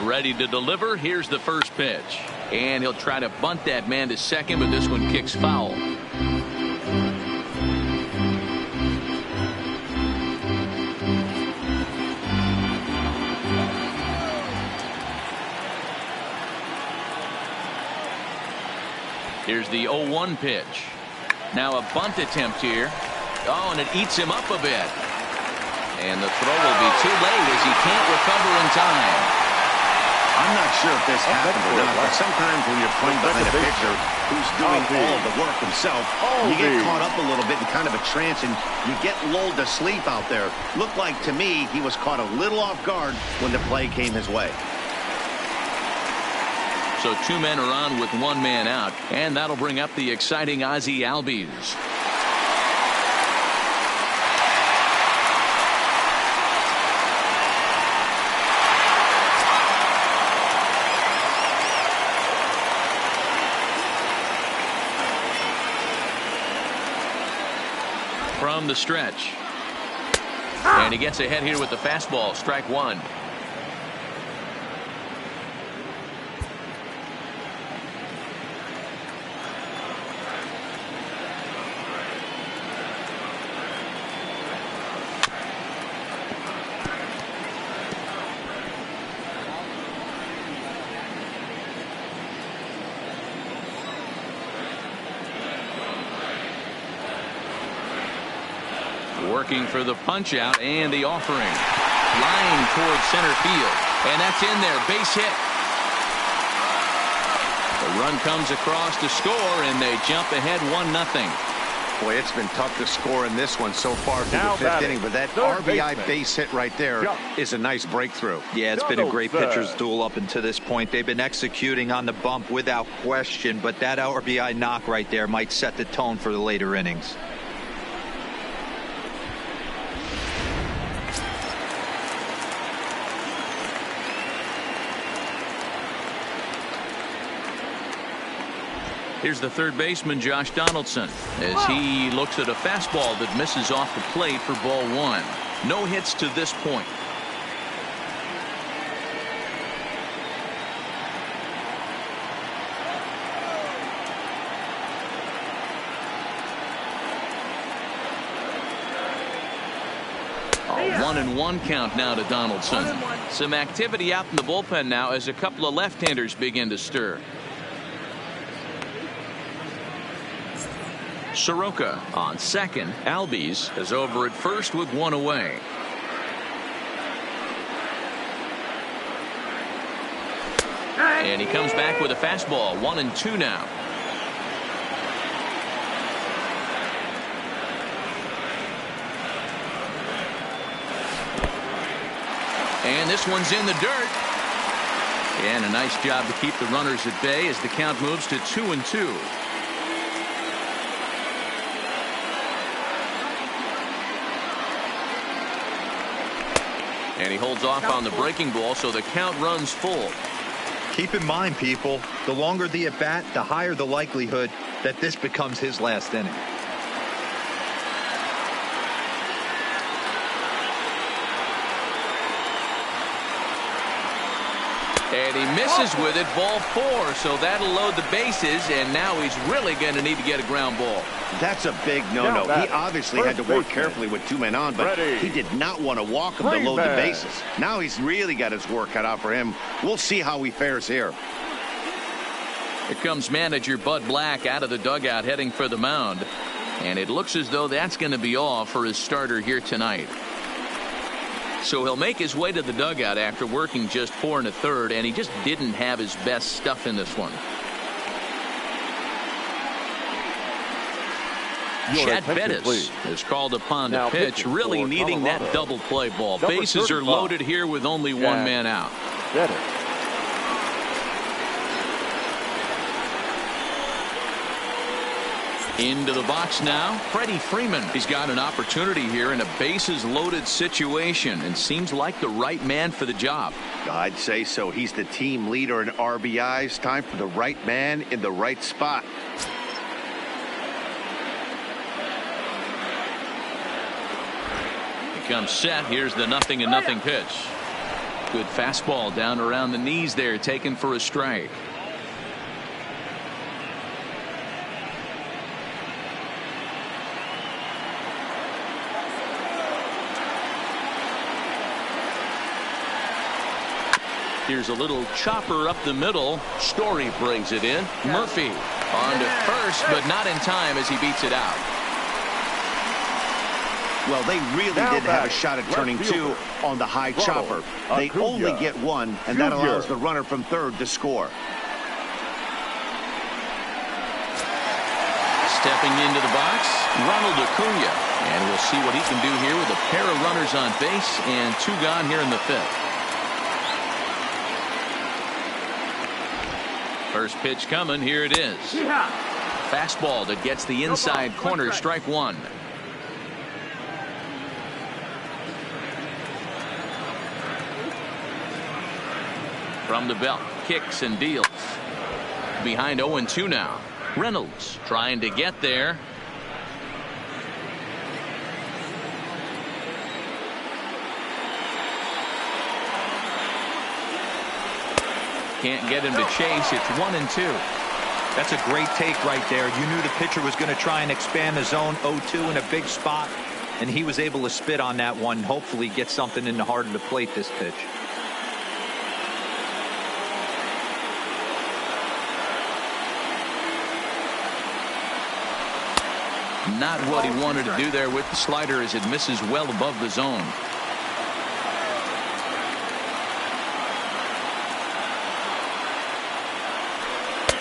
Ready to deliver. Here's the first pitch. And he'll try to bunt that man to second, but this one kicks foul. Here's the 0-1 pitch. Now a bunt attempt here. Oh, and it eats him up a bit. And the throw will be too late as he can't recover in time. I'm not sure if this happened or not, but sometimes when you're playing behind a pitcher who's doing all of the work himself, you get caught up a little bit in kind of a trance, and you get lulled to sleep out there. Looked like, to me, he was caught a little off guard when the play came his way. So 2 men are on with 1 man out, and that'll bring up the exciting Ozzie Albies. From the stretch. And he gets ahead here with the fastball. Strike 1. Working for the punch out and the offering. Line towards center field. And that's in there. Base hit. The run comes across to score, and they jump ahead 1-0. Boy, it's been tough to score in this one so far through the 5th inning, but that RBI base hit right there is a nice breakthrough. Yeah, it's been a great pitcher's duel up until this point. They've been executing on the bump without question, but that RBI knock right there might set the tone for the later innings. Here's the third baseman, Josh Donaldson, as he looks at a fastball that misses off the plate for ball 1. No hits to this point. A 1-1 count now to Donaldson. Some activity out in the bullpen now as a couple of left-handers begin to stir. Soroka on second. Albies is over at first with 1 away. And he comes back with a fastball. 1-2 now. And this one's in the dirt. And a nice job to keep the runners at bay as the count moves to 2-2. And he holds off on the breaking ball, so the count runs full. Keep in mind, people, the longer the at-bat, the higher the likelihood that this becomes his last inning. And he misses with it, ball 4, so that'll load the bases, and now he's really going to need to get a ground ball. That's a big no-no. He obviously had to work carefully with 2 men on, but he did not want to walk him to load the bases. Now he's really got his work cut out for him. We'll see how he fares here. Here comes manager Bud Black out of the dugout heading for the mound. And it looks as though that's going to be all for his starter here tonight. So he'll make his way to the dugout after working just 4 1/3, and he just didn't have his best stuff in this one. Chad Bettis is called upon to pitch, really needing that double play ball. Bases are loaded here with only 1 man out. Into the box now, Freddie Freeman. He's got an opportunity here in a bases-loaded situation and seems like the right man for the job. I'd say so. He's the team leader in RBIs. Time for the right man in the right spot. He comes set. Here's the 0-0 pitch. Good fastball down around the knees there, taken for a strike. Here's a little chopper up the middle. Story brings it in. Murphy on to first, but not in time as he beats it out. Well, they really didn't have a shot at turning two on the high chopper. They only get one, and that allows the runner from third to score. Stepping into the box, Ronald Acuna. And we'll see what he can do here with a pair of runners on base and two gone here in the fifth. First pitch coming. Here it is. Fastball that gets the inside corner. Strike one. From the belt, kicks and deals. Behind 0-2 now. Reynolds trying to get there. Can't get him to chase. It's 1-2. That's a great take right there. You knew the pitcher was going to try and expand the zone 0-2 in a big spot, and he was able to spit on that one. Hopefully get something in the heart of the plate this pitch. Not what he wanted to do there with the slider as it misses well above the zone.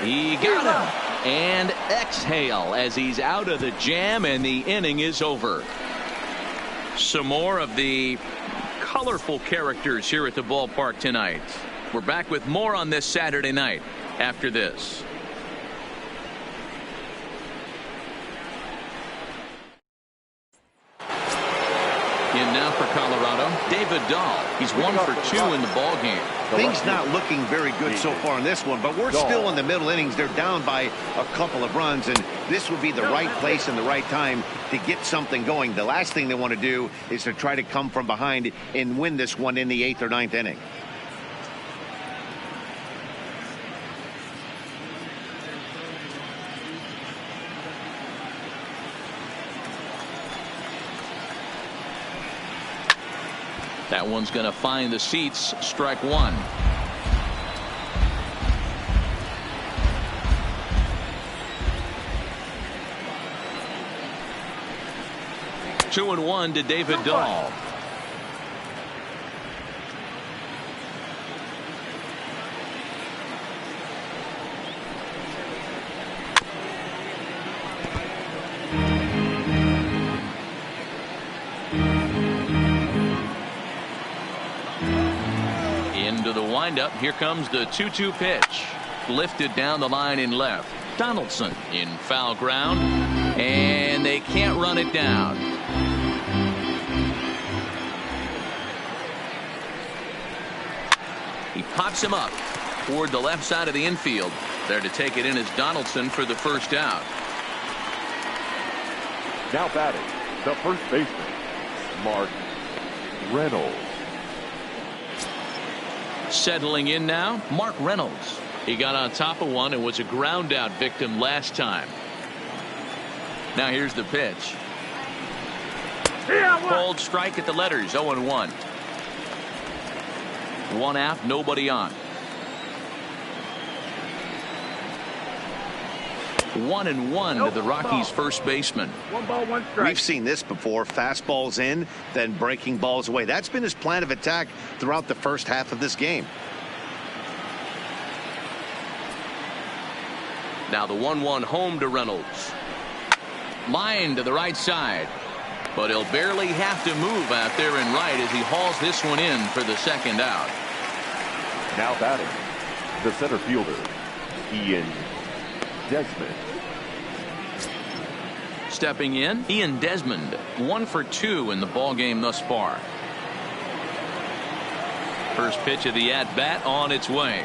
He got him. And exhale as he's out of the jam and the inning is over. Some more of the colorful characters here at the ballpark tonight. We're back with more on this Saturday night after this. In now for Colorado, David Dahl. He's 1 for 2 in the ball game. Things not looking very good so far in this one, but we're still in the middle innings. They're down by a couple of runs, and this would be the right place and the right time to get something going. The last thing they want to do is to try to come from behind and win this one in the 8th or 9th inning. That one's going to find the seats. Strike one. Two and one to David Dahl. Into the windup. Here comes the 2-2 pitch. Lifted down the line in left. Donaldson in foul ground. And they can't run it down. He pops him up toward the left side of the infield. There to take it in is Donaldson for the first out. Now batting, the first baseman, Mark Reynolds. Settling in now, Mark Reynolds. He got on top of one and was a ground out victim last time. Now here's the pitch. Called strike at the letters. 0-1. One out, nobody on. 1-1 to the Rockies' first baseman. 1 ball, 1 strike. We've seen this before. Fastballs in, then breaking balls away. That's been his plan of attack throughout the first half of this game. Now the 1-1 home to Reynolds. Line to the right side. But he'll barely have to move out there in right as he hauls this one in for the second out. Now batting, the center fielder, Ian Desmond. Stepping in, Ian Desmond, 1 for 2 in the ball game thus far. First pitch of the at-bat on its way.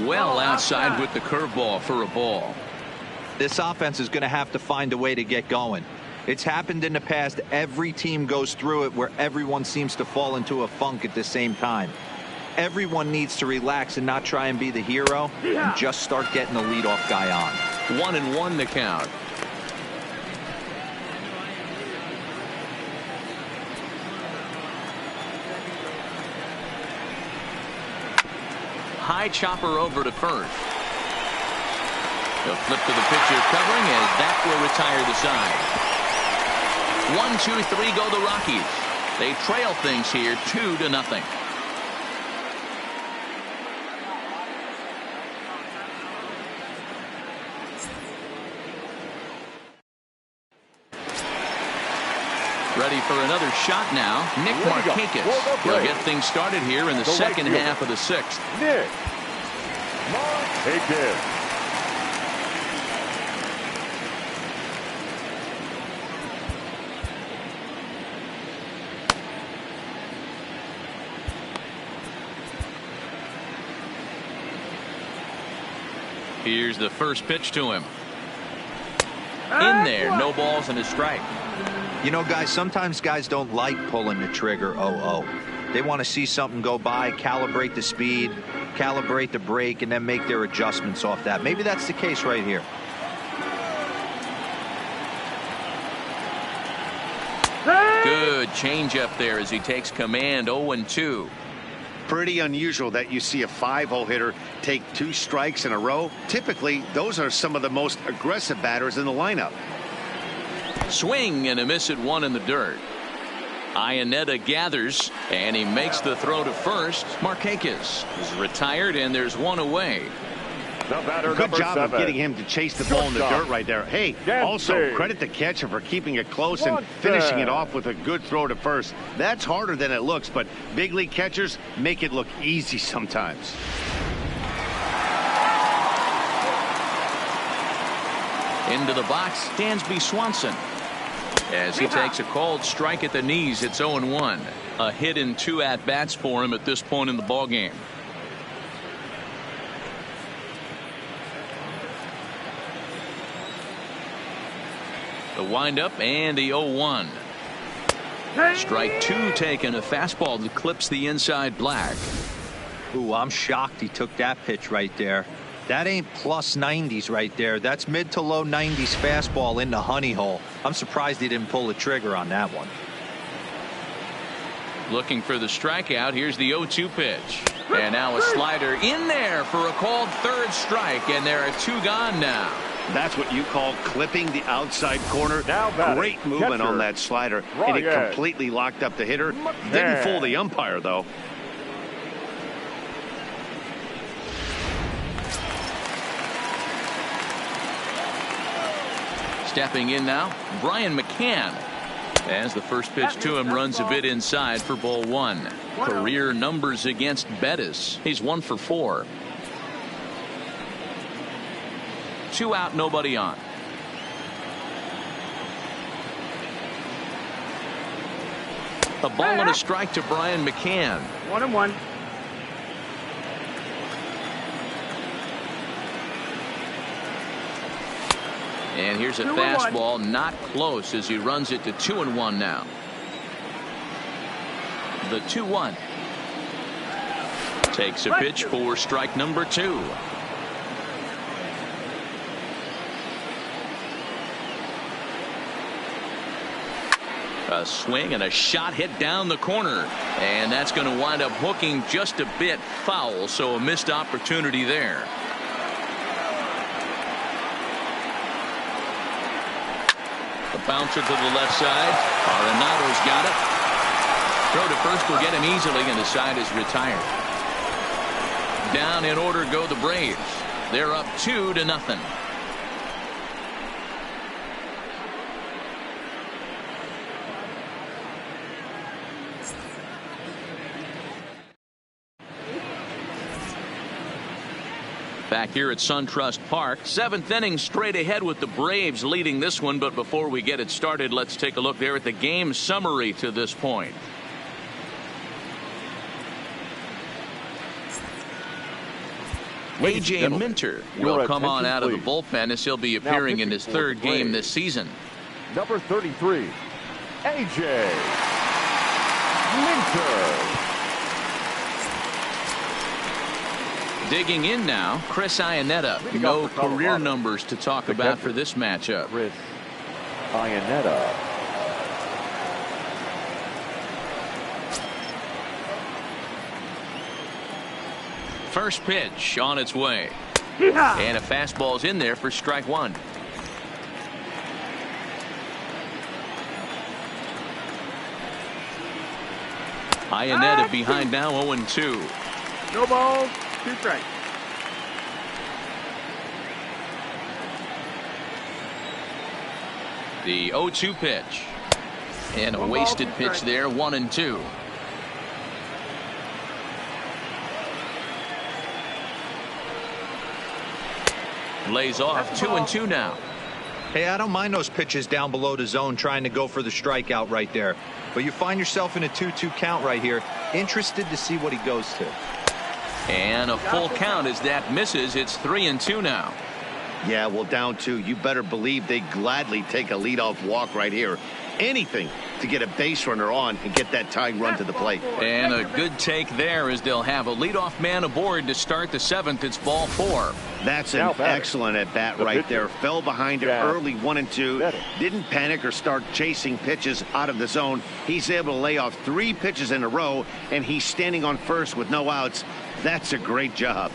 Well outside with the curveball for a ball. This offense is going to have to find a way to get going. It's happened in the past. Every team goes through it where everyone seems to fall into a funk at the same time. Everyone needs to relax and not try and be the hero and just start getting the leadoff guy on. 1-1 the count. High chopper over to first. A flip to the pitcher covering as that will retire the side. 1-2-3 go the Rockies. They trail things here 2-0. Ready for another shot now. Nick Markakis. He'll get things started here in the second half of the sixth. Nick Markakis. Here's the first pitch to him. In there, no balls and a strike. You know, guys, sometimes guys don't like pulling the trigger 0-0. They want to see something go by, calibrate the speed, calibrate the brake, and then make their adjustments off that. Maybe that's the case right here. Good changeup there as he takes command. 0-2. Pretty unusual that you see a 5-hole hitter take 2 strikes in a row. Typically, those are some of the most aggressive batters in the lineup. Swing and a miss at 1 in the dirt. Iannetta gathers, and he makes the throw to first. Markakis is retired, and there's 1 away. Good job of getting him to chase the ball in the dirt right there. Hey, also credit the catcher for keeping it close and finishing it off with a good throw to first. That's harder than it looks, but big league catchers make it look easy sometimes. Into the box, Dansby Swanson. As he takes a called strike at the knees, it's 0-1. A hit in 2 at-bats for him at this point in the ballgame. The windup and the 0-1. Strike 2 taken. A fastball that clips the inside black. Ooh, I'm shocked he took that pitch right there. That ain't plus 90s right there. That's mid to low 90s fastball in the honey hole. I'm surprised he didn't pull the trigger on that one. Looking for the strikeout. Here's the 0-2 pitch. And now a slider in there for a called third strike. And there are 2 gone now. That's what you call clipping the outside corner. Great movement on that slider. And it completely locked up the hitter. Didn't fool the umpire, though. Stepping in now, Brian McCann. As the first pitch to him runs a bit inside for ball 1. Career numbers against Bettis. He's 1 for 4. 2 out, nobody on. A ball and a strike to Brian McCann. 1-1. And here's a fastball, not close, as he runs it to 2-1 now. The 2-1. Takes a pitch for strike number 2. A swing and a shot hit down the corner. And that's going to wind up hooking just a bit foul, so a missed opportunity there. The bouncer to the left side. Arenado's got it. Throw to first will get him easily, and the side is retired. Down in order go the Braves. They're up 2-0. Back here at SunTrust Park, 7th inning straight ahead with the Braves leading this one. But before we get it started, let's take a look there at the game summary to this point. A.J. Minter will come on out of the bullpen as he'll be appearing in his 3rd game this season. Number 33, A.J. Minter. Digging in now, Chris Iannetta. No career numbers to talk about for this matchup. Chris Iannetta. First pitch on its way. And a fastball's in there for strike 1. Ionetta behind now 0-2. No balls, 2 strikes. The 0-2 pitch. And a wasted pitch there, 1-2. Lays off 2-2 now. Hey, I don't mind those pitches down below the zone trying to go for the strikeout right there. But you find yourself in a 2-2 count right here. Interested to see what he goes to. And a full count as that misses. It's 3-2 now. Yeah, well, down 2. You better believe they gladly take a leadoff walk right here. Anything to get a base runner on and get that tying run to the plate. And a good take there as they'll have a leadoff man aboard to start the 7th. It's ball 4. That's an excellent at bat right there. Fell behind it early, 1-2. Didn't panic or start chasing pitches out of the zone. He's able to lay off 3 pitches in a row, and he's standing on first with no outs. That's a great job.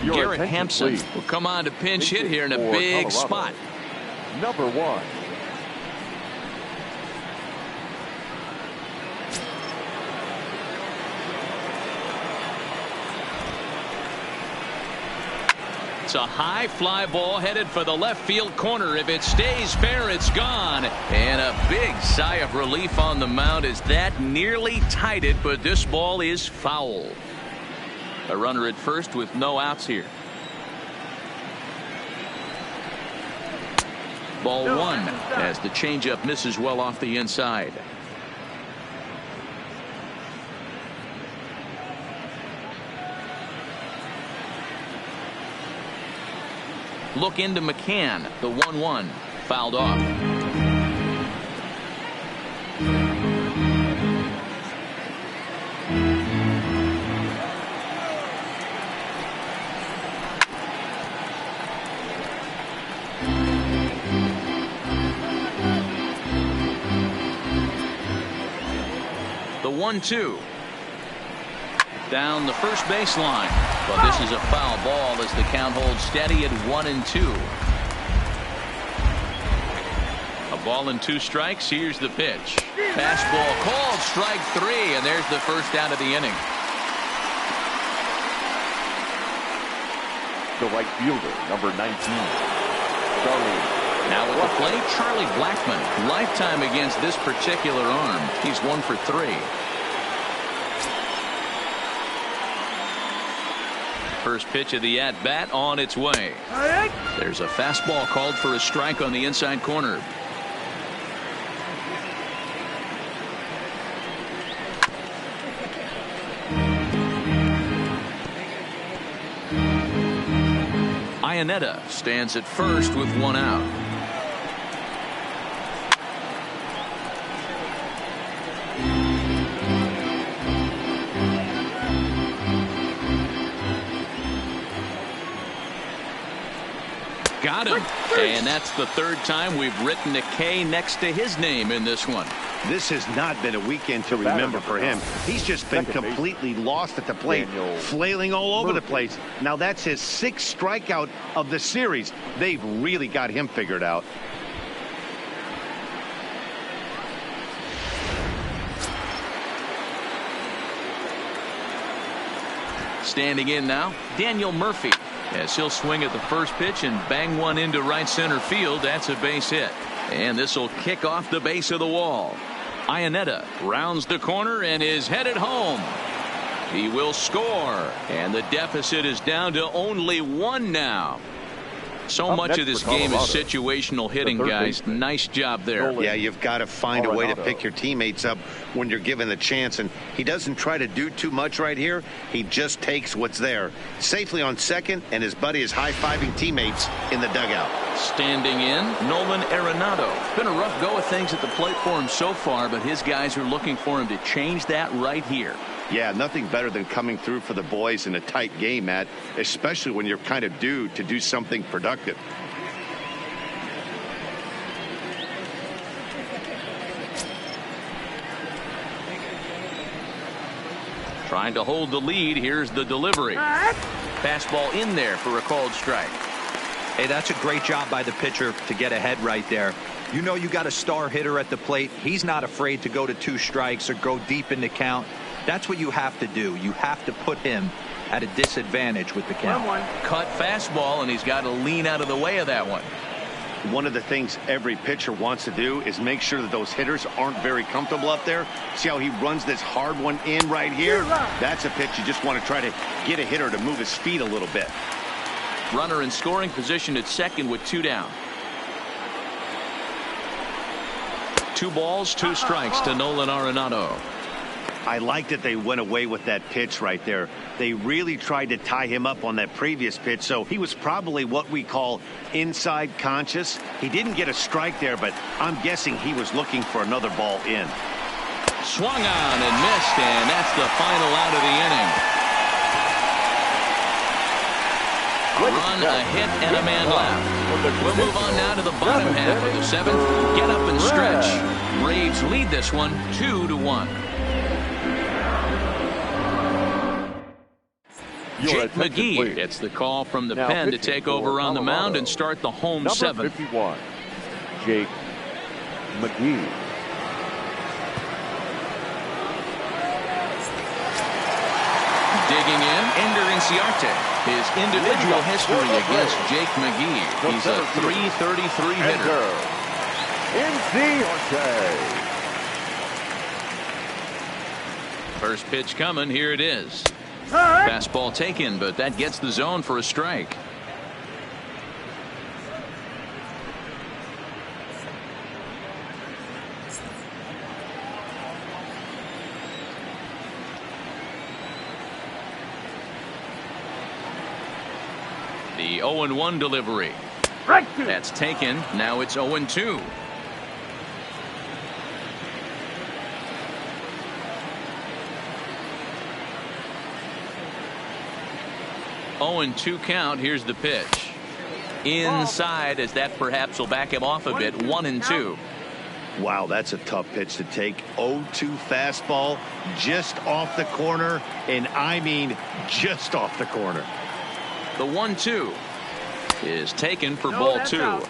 Garrett Hampson will come on to pinch hit here in a big spot. Number 1. It's a high fly ball headed for the left field corner. If it stays fair, it's gone. And a big sigh of relief on the mound as that nearly tied it, but this ball is foul. A runner at first with no outs here. Ball 1 as the changeup misses well off the inside. Look into McCann. The 1-1 fouled off. The 1-2 down the first baseline, but this is a foul ball as the count holds steady at 1-2. A ball and 2 strikes. Here's the pitch. Fastball called, strike 3, and there's the first out of the inning. The right fielder, number 19, Charlie. Now at the plate, Charlie Blackmon. Lifetime against this particular arm. He's 1 for 3. First pitch of the at-bat on its way. There's a fastball called for a strike on the inside corner. Ionetta stands at first with 1 out. Got him. And that's the 3rd time we've written a K next to his name in this one. This has not been a weekend to remember for him. He's just been completely lost at the plate, flailing all over the place. Now that's his 6th strikeout of the series. They've really got him figured out. Standing in now, Daniel Murphy, as he'll swing at the first pitch and bang one into right center field. That's a base hit. And this will kick off the base of the wall. Ionetta rounds the corner and is headed home. He will score, and the deficit is down to only 1 now. So much of this game is situational hitting, guys. Nice job there. Yeah, you've got to find a way to pick your teammates up when you're given the chance, and he doesn't try to do too much right here. He just takes what's there. Safely on second, and his buddy is high-fiving teammates in the dugout. Standing in, Nolan Arenado. It's been a rough go of things at the plate for him so far, but his guys are looking for him to change that right here. Yeah, nothing better than coming through for the boys in a tight game, Matt, especially when you're kind of due to do something productive. Trying to hold the lead. Here's the delivery. Fastball in there for a called strike. Hey, that's a great job by the pitcher to get ahead right there. You know you got a star hitter at the plate. He's not afraid to go to 2 strikes or go deep in the count. That's what you have to do. You have to put him at a disadvantage with the count. Cut fastball, and he's got to lean out of the way of that one. One of the things every pitcher wants to do is make sure that those hitters aren't very comfortable up there. See how he runs this hard one in right here? That's a pitch you just want to try to get a hitter to move his feet a little bit. Runner in scoring position at second with 2 down. 2 balls, 2 strikes to Nolan Arenado. I like that they went away with that pitch right there. They really tried to tie him up on that previous pitch, so he was probably what we call inside conscious. He didn't get a strike there, but I'm guessing he was looking for another ball in. Swung on and missed, and that's the final out of the inning. A run, a hit, and a man left. We'll move on now to the bottom half of the 7th. Get up and stretch. Braves lead this one 2-1. Jake McGee gets the call from the pen to take over on the mound and start the home 7th. Number 51, Jake McGee. Digging in, Ender Inciarte. His individual history against Jake McGee. He's a .333 hitter. Inciarte. First pitch coming. Here it is. Fastball taken, but that gets the zone for a strike. The 0-1 delivery. That's taken. Now it's 0-2. And 2 count. Here's the pitch. Inside, as that perhaps will back him off a bit. 1-2. Wow, that's a tough pitch to take. 0-2 fastball just off the corner, and I mean just off the corner. The 1-2 is taken for ball 2. Out.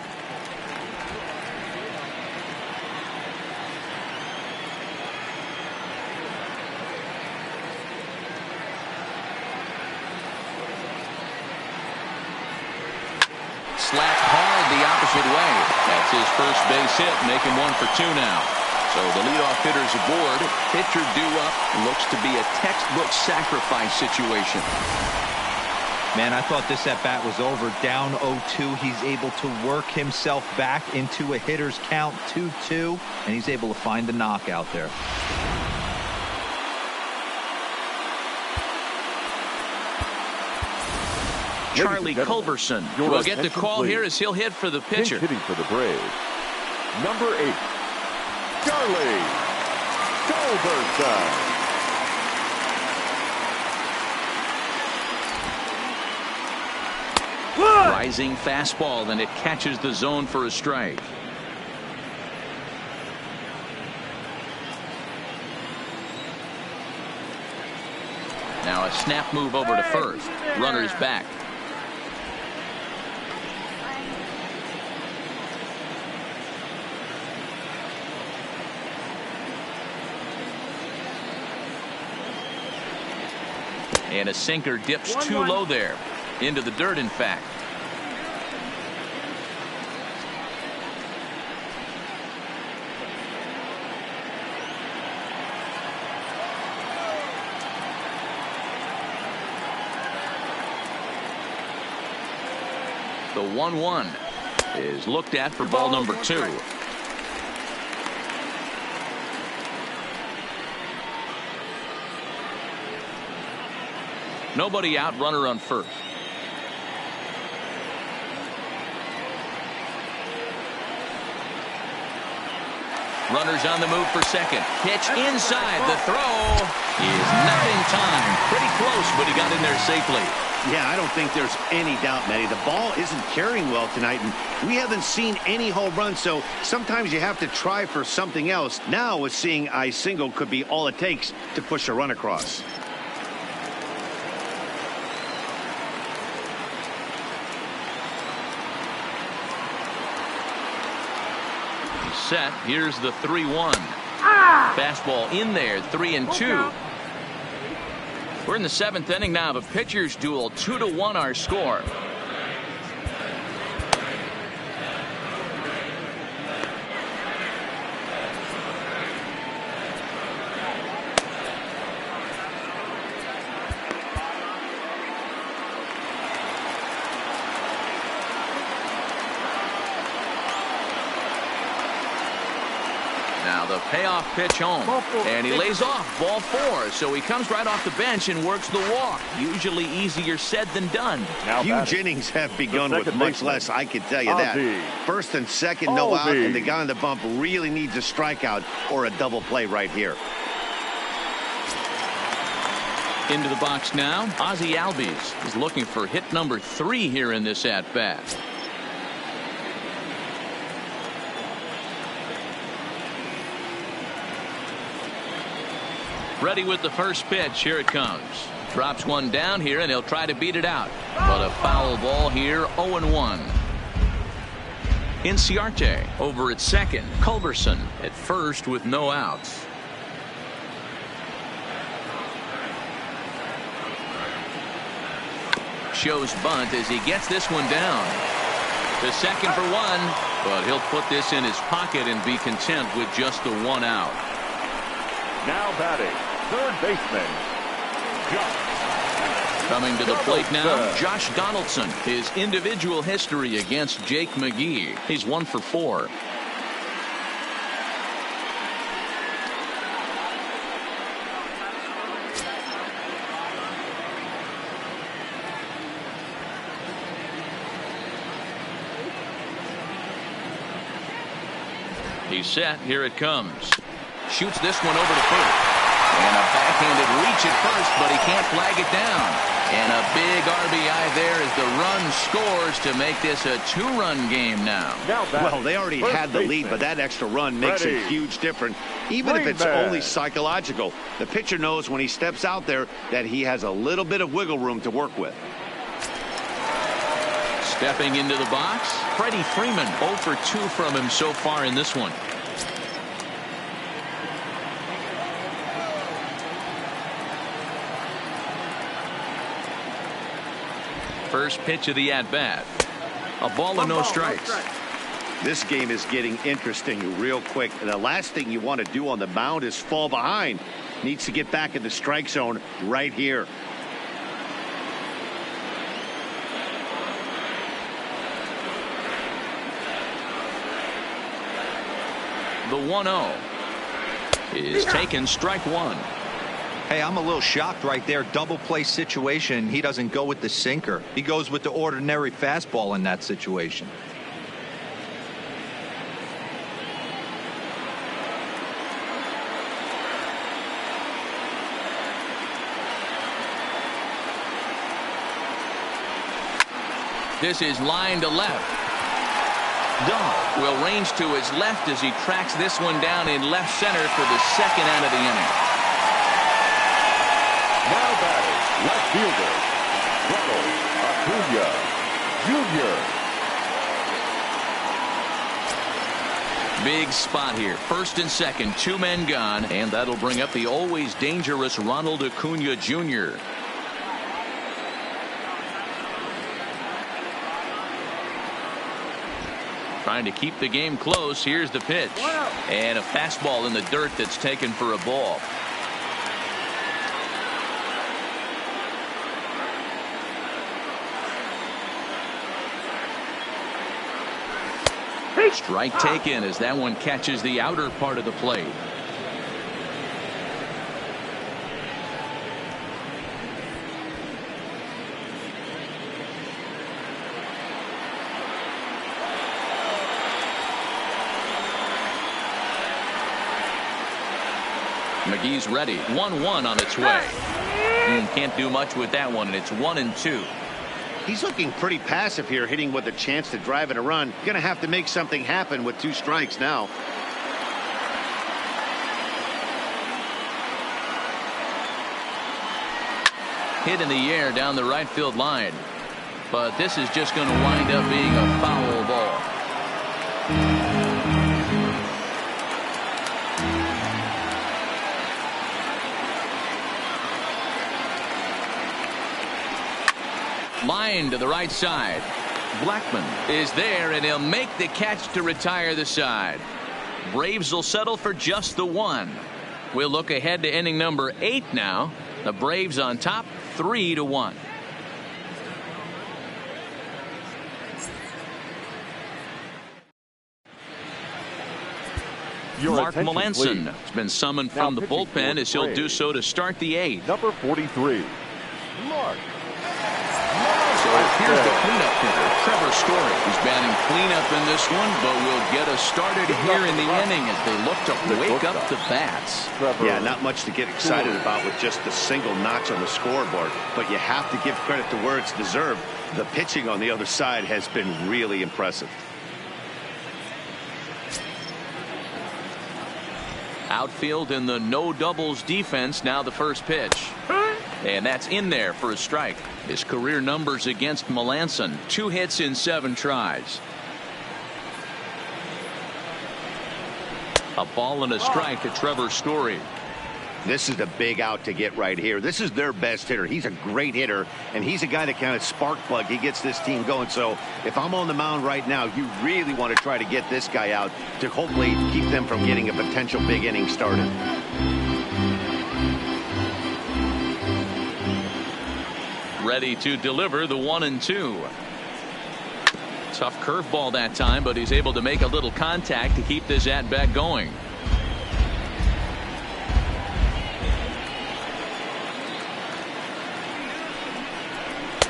Slapped hard the opposite way. That's his first base hit, making 1 for 2 now. So the leadoff hitter's aboard. Pitcher due up. Looks to be a textbook sacrifice situation. Man, I thought this at-bat was over. Down 0-2. He's able to work himself back into a hitter's count 2-2, and he's able to find the knockout there. Charlie Culberson will get the call here as he'll hit for the pitcher. Hitting for the Braves, number 8, Charlie Culberson. Rising fastball, and it catches the zone for a strike. Now a snap move over to first. Runner's back. And a sinker dips too low there. Into the dirt, in fact. The 1-1 is looked at for ball number 2. Nobody out, runner on first. Runners on the move for second. Pitch inside. The throw is not in time. Pretty close, but he got in there safely. Yeah, I don't think there's any doubt, Matty. The ball isn't carrying well tonight, and we haven't seen any home runs, so sometimes you have to try for something else. Now, with seeing I single could be all it takes to push a run across. set. Here's the 3-1. Fastball in there, 3-2. We're in the 7th inning now of a pitcher's duel. 2-1 our score. Now the payoff pitch home, and he lays off ball 4, so he comes right off the bench and works the walk. Usually easier said than done. Huge innings have begun with much less, I can tell you that. First and second, no out, and the guy on the bump really needs a strikeout or a double play right here. Into the box now, Ozzie Albies is looking for hit number 3 here in this at-bat. Ready with the first pitch. Here it comes. Drops one down here, and he'll try to beat it out. But a foul ball here, 0-1. Inciarte over at second. Culberson at first with no outs. Shows bunt as he gets this one down. The second for 1, but he'll put this in his pocket and be content with just the 1 out. Now batting, third baseman, Josh. Coming to the plate now, Josh Donaldson. His individual history against Jake McGee. He's 1 for 4. He's set. Here it comes. Shoots this one over to first. And a backhanded reach at first, but he can't flag it down. And a big RBI there as the run scores to make this a 2-run game now. Well, they already had the lead, but that extra run makes a huge difference, even if it's only psychological. The pitcher knows when he steps out there that he has a little bit of wiggle room to work with. Stepping into the box, Freddie Freeman. 0 for 2 from him so far in this one. First pitch of the at-bat. A ball and no strikes. This game is getting interesting real quick. And the last thing you want to do on the mound is fall behind. Needs to get back in the strike zone right here. The 1-0 is taken, strike 1. Hey, I'm a little shocked right there. Double play situation. He doesn't go with the sinker. He goes with the ordinary fastball in that situation. This is line to left. Dahl will range to his left as he tracks this one down in left center for the second out of the inning. Now batting, left fielder, Ronald Acuna Jr. Big spot here. First and second, 2 men gone, and that'll bring up the always dangerous Ronald Acuna Jr. Trying to keep the game close. Here's the pitch. And a fastball in the dirt that's taken for a ball. Strike taken as that one catches the outer part of the plate. McGee's ready. 1-1 on its way. Can't do much with that one, and it's 1-2. He's looking pretty passive here, hitting with a chance to drive in a run. Gonna have to make something happen with 2 strikes now. Hit in the air down the right field line. But this is just going to wind up being a foul ball. Line to the right side. Blackman is there, and he'll make the catch to retire the side. Braves will settle for just the one. We'll look ahead to inning number 8 now. The Braves on top 3-1. Mark Melanson has been summoned from the bullpen as he'll do so to start the 8th. Number 43, Mark. So here's the cleanup hitter, Trevor Story. He's batting cleanup in this one, but will get us started here in the inning as they look to wake up the bats. Yeah, not much to get excited about with just a single notch on the scoreboard, but you have to give credit to where it's deserved. The pitching on the other side has been really impressive. Outfield in the no doubles defense. Now the first pitch. And that's in there for a strike. His career numbers against Melanson: 2 hits in 7 tries. A ball and a strike to Trevor Story. This is the big out to get right here. This is their best hitter. He's a great hitter, and he's a guy that kind of spark plug. He gets this team going. So if I'm on the mound right now, you really want to try to get this guy out to hopefully keep them from getting a potential big inning started. Ready to deliver the 1-2. Tough curveball that time, but he's able to make a little contact to keep this at-bat going.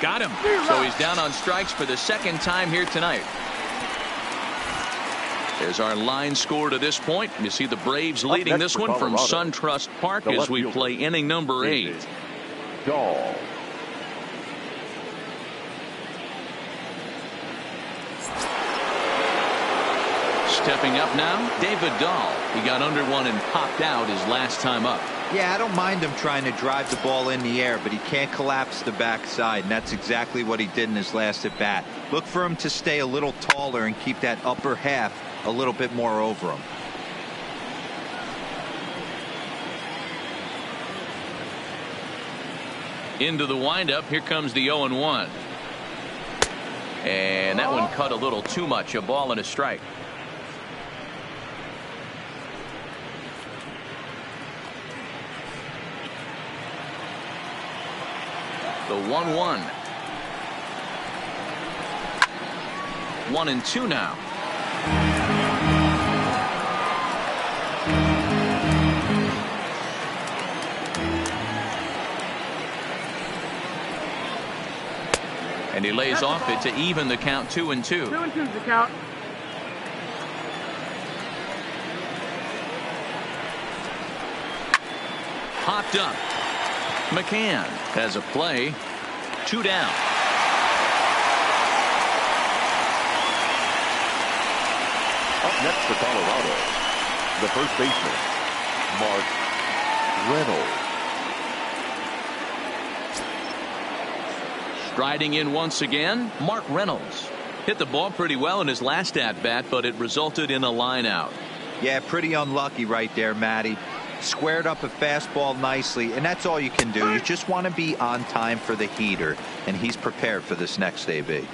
Got him. So he's down on strikes for the second time here tonight. There's our line score to this point. You see the Braves leading this one from SunTrust Park as we play inning number 8. Dahl. Stepping up now, David Dahl. He got under one and popped out his last time up. Yeah, I don't mind him trying to drive the ball in the air, but he can't collapse the backside, and that's exactly what he did in his last at bat. Look for him to stay a little taller and keep that upper half a little bit more over him. Into the windup. Here comes the 0-1. And that one cut a little too much. A ball and a strike. The 1-1. 1-2 now. And he lays off it to even the count. 2-2. 2-2's the count. Popped up. McCann has a play. 2 down. Up next for Colorado, the first baseman, Mark Reynolds. Striding in once again, Mark Reynolds. Hit the ball pretty well in his last at-bat, but it resulted in a line out. Yeah, pretty unlucky right there, Matty. Squared up a fastball nicely, and that's all you can do. You just want to be on time for the heater, and he's prepared for this next AB.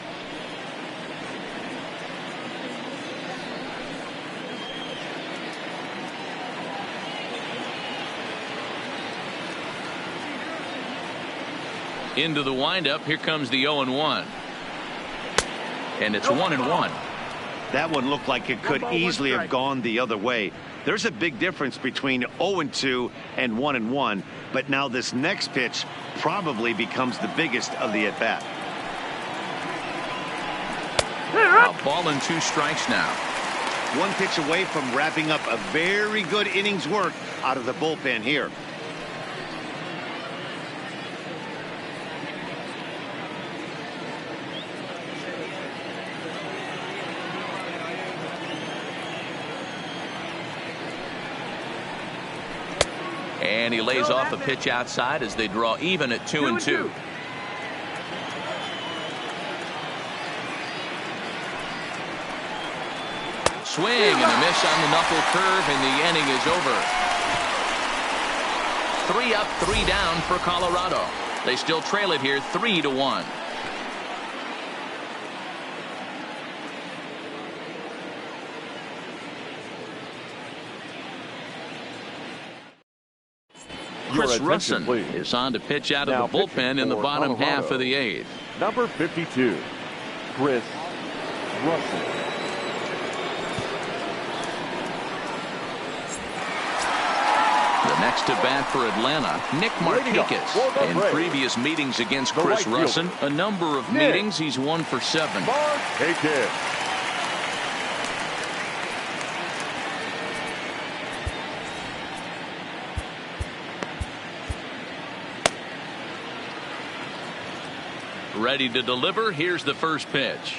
Into the windup. Here comes the 0-1. And it's 1-1. That one looked like it could easily have gone the other way. There's a big difference between 0-2 and 1-1, but now this next pitch probably becomes the biggest of the at-bat. A ball and 2 strikes now. One pitch away from wrapping up a very good innings work out of the bullpen here. And he lays off a pitch outside as they draw even at 2-2. Swing and a miss on the knuckle curve, and the inning is over. 3 up, 3 down for Colorado. They still trail it here 3-1. Chris attention, Russin please. is on to pitch out Now of the bullpen in the for bottom Colorado, half of the 8th. Number 52, Chris Russin. The next to bat for Atlanta, Nick Markakis. In previous meetings against Chris Russin, a number of meetings, he's 1 for 7. Markakis. Ready to deliver. Here's the first pitch.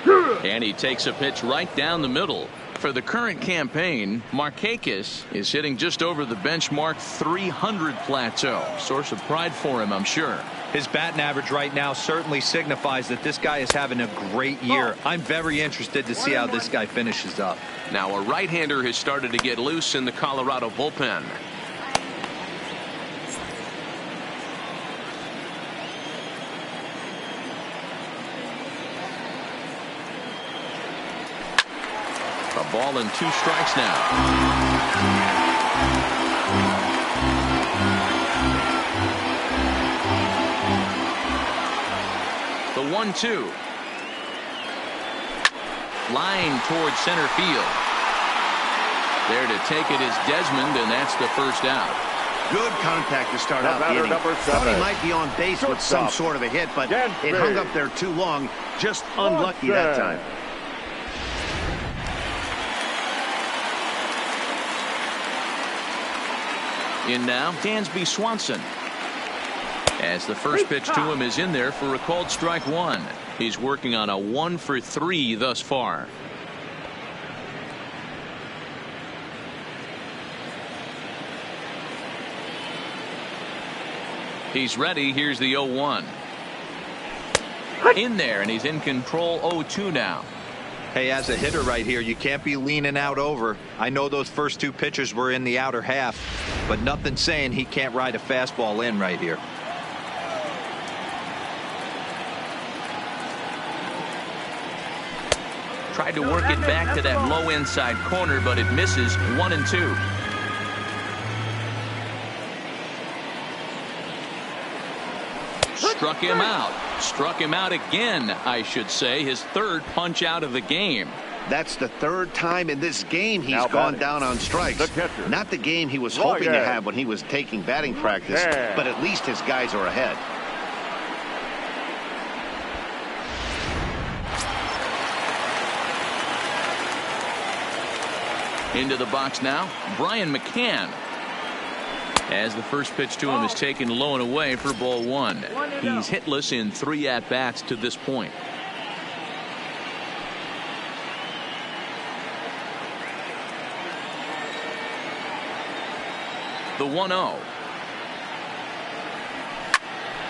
And he takes a pitch right down the middle. For the current campaign, Markakis is hitting just over the benchmark 300 plateau. Source of pride for him, I'm sure. His batting average right now certainly signifies that this guy is having a great year. I'm very interested to see how this guy finishes up. Now a right-hander has started to get loose in the Colorado bullpen. A ball and 2 strikes now. The 1-2. Line towards center field. There to take it is Desmond, and that's the first out. Good contact to start out the inning. Thought he might be on base with some sort of a hit, but it hung up there too long. Just unlucky that time. In now, Dansby Swanson. As the first pitch to him is in there for a called strike 1. He's working on a 1 for 3 thus far. He's ready. Here's the 0-1. In there, and he's in control. 0-2 now. Hey, as a hitter right here, you can't be leaning out over. I know those first 2 pitches were in the outer half, but nothing saying he can't ride a fastball in right here. Tried to work it back to that low inside corner, but it misses. 1-2. Struck him out. Struck him out again, I should say. His 3rd punch out of the game. That's the 3rd time in this game he's gone down on strikes. Not the game he was hoping to have when he was taking batting practice, but at least his guys are ahead. Into the box now, Brian McCann. As the first pitch to him is taken low and away for ball 1. He's hitless in 3 at-bats to this point. The 1-0.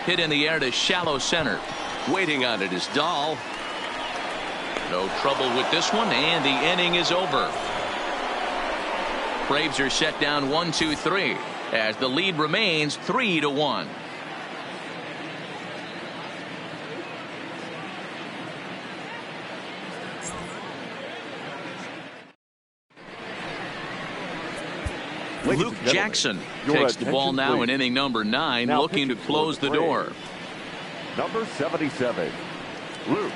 Hit in the air to shallow center. Waiting on it is Dahl. No trouble with this one, and the inning is over. Braves are set down 1-2-3 as the lead remains 3-1. Luke Jackson takes the ball now in inning number 9, looking to close the door. Number 77, Luke.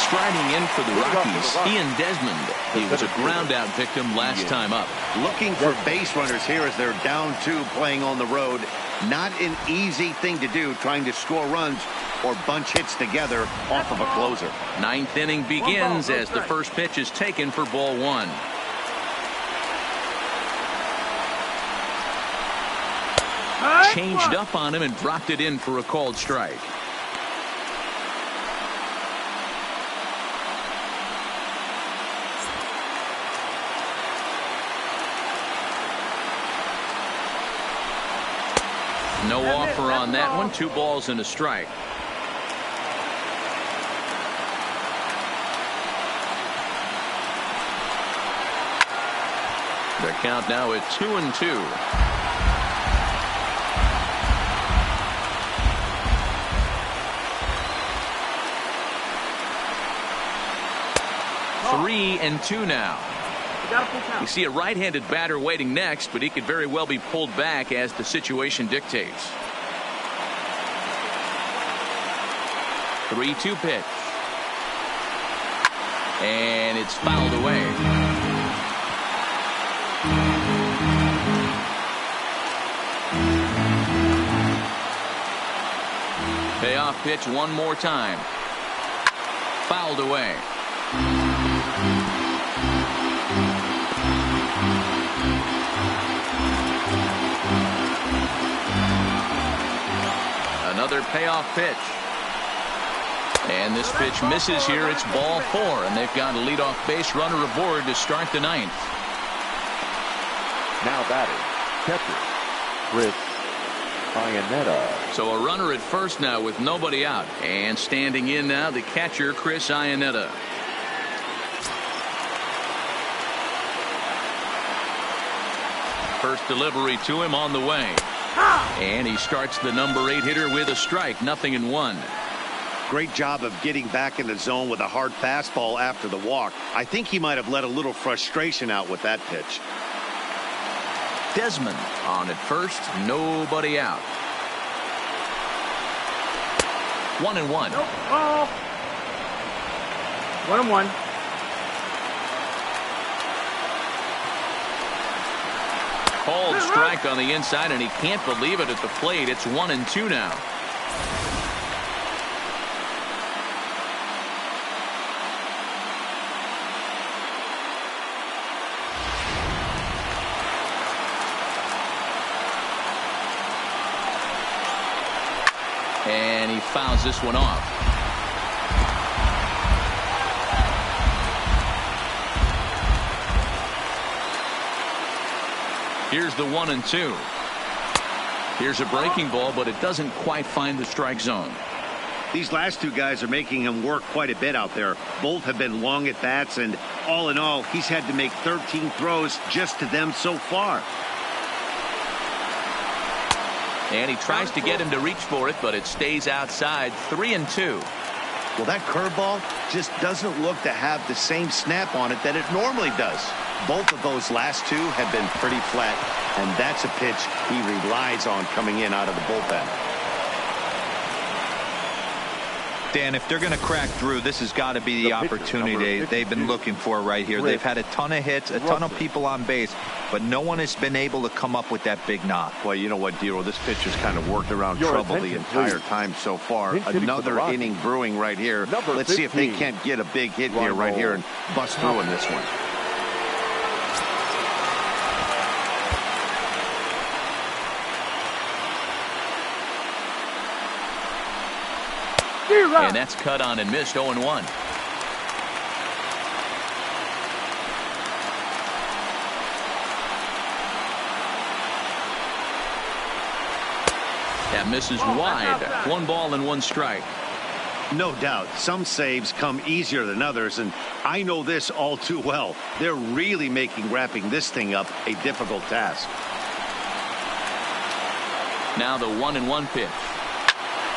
Striding in for the Rockies, Ian Desmond. He was a ground-out victim last time up. Looking for base runners here as they're down 2 playing on the road. Not an easy thing to do, trying to score runs or bunch hits together off of a closer. 9th inning begins as the first pitch is taken for ball 1. Changed up on him and dropped it in for a called strike. No offer on that one. 2 balls and a strike. Their count now at 2-2. 3-2 now. You see a right-handed batter waiting next, but he could very well be pulled back as the situation dictates. 3-2 pitch. And it's fouled away. Payoff pitch one more time. Fouled away. Another payoff pitch. And this pitch misses here. It's ball 4, and they've got a leadoff base runner aboard to start the 9th. Now batting, catcher, Chris Iannetta. So a runner at first now with nobody out. And standing in now, the catcher, Chris Iannetta. First delivery to him on the way. And he starts the number 8 hitter with a strike. 0-1. Great job of getting back in the zone with a hard fastball after the walk. I think he might have let a little frustration out with that pitch. Desmond on at first, nobody out. 1-1. Nope. Oh. 1-1. Called strike on the inside, and he can't believe it at the plate. It's 1-2 now. And he fouls this one off. Here's the 1-2. Here's a breaking ball, but it doesn't quite find the strike zone. These last two guys are making him work quite a bit out there. Both have been long at bats, and all in all, he's had to make 13 throws just to them so far. And he tries to get him to reach for it, but it stays outside. 3-2. Well, that curveball just doesn't look to have the same snap on it that it normally does. Both of those last two have been pretty flat, and that's a pitch he relies on coming in out of the bullpen. Dan, if they're going to crack through, this has got to be the opportunity they've been looking for right here. They've had a ton of hits, a ton of people on base, but no one has been able to come up with that big knock. Well, you know what, Dero, this pitch has kind of worked around trouble the entire time so far. Another inning brewing right here. Let's see if they can't get a big hit here right here and bust through in this one. And that's cut on and missed. 0-1. That misses wide. 1 ball and 1 strike. No doubt. Some saves come easier than others, and I know this all too well. They're really making wrapping this thing up a difficult task. Now the 1-1 pitch.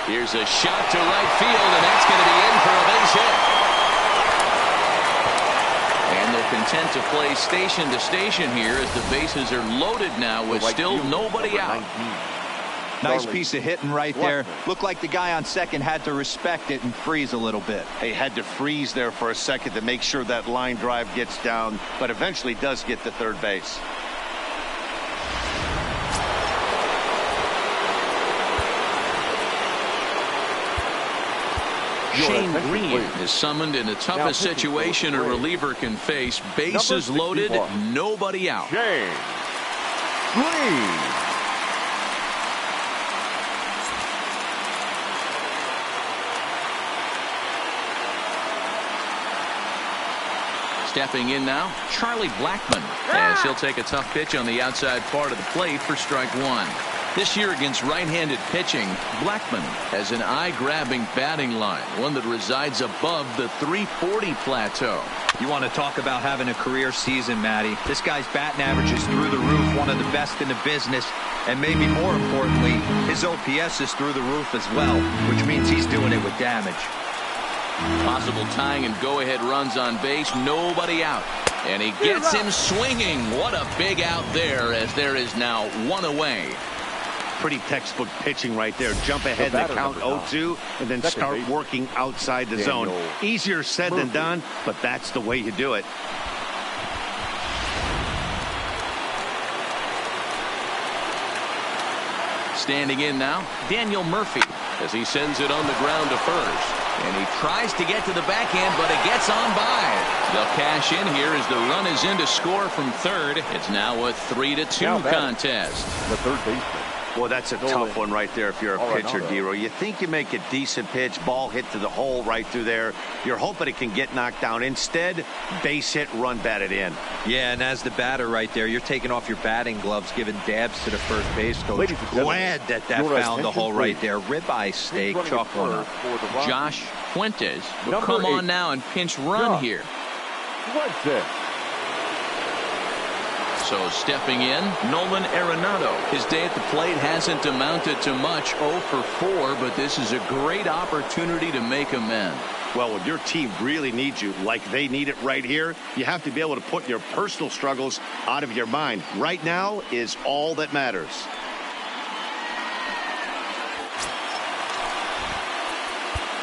Here's a shot to right field, and that's going to be in for a base hit. And they're content to play station to station here as the bases are loaded now with still nobody out. Nice piece of hitting right there. Looked like the guy on second had to respect it and freeze a little bit. He had to freeze there for a second to make sure that line drive gets down, but eventually does get to third base. Shane Green is summoned in the toughest situation a reliever can face. Bases loaded, nobody out. Shane Green. Stepping in now, Charlie Blackmon, as he'll take a tough pitch on the outside part of the plate for strike 1. This year against right-handed pitching, Blackmon has an eye-grabbing batting line, one that resides above the 340 plateau. You want to talk about having a career season, Matty. This guy's batting average is through the roof, one of the best in the business, and maybe more importantly, his OPS is through the roof as well, which means he's doing it with damage. Possible tying and go-ahead runs on base. Nobody out. And he gets him swinging. What a big out there, as there is now one away. Pretty textbook pitching right there. Jump ahead in the count 0-2 and then start working outside the zone. Easier said than done, but that's the way you do it. Standing in now, Daniel Murphy, as he sends it on the ground to first. And he tries to get to the backhand, but it gets on by. They'll cash in here as the run is in to score from third. It's now a 3-2 contest. The third baseman. Well, that's a tough one right there if you're a pitcher, Dero. You think you make a decent pitch, ball hit to the hole right through there. You're hoping it can get knocked down. Instead, base hit, run batted in. Yeah, and as the batter right there, you're taking off your batting gloves, giving dabs to the first base coach. Glad that found the hole right there. Ribeye steak, chalk one up. Josh Fuentes will come on now and pinch run here. So stepping in, Nolan Arenado. His day at the plate hasn't amounted to much, 0 for 4, but this is a great opportunity to make amends. Well, when your team really needs you, like they need it right here, you have to be able to put your personal struggles out of your mind. Right now is all that matters.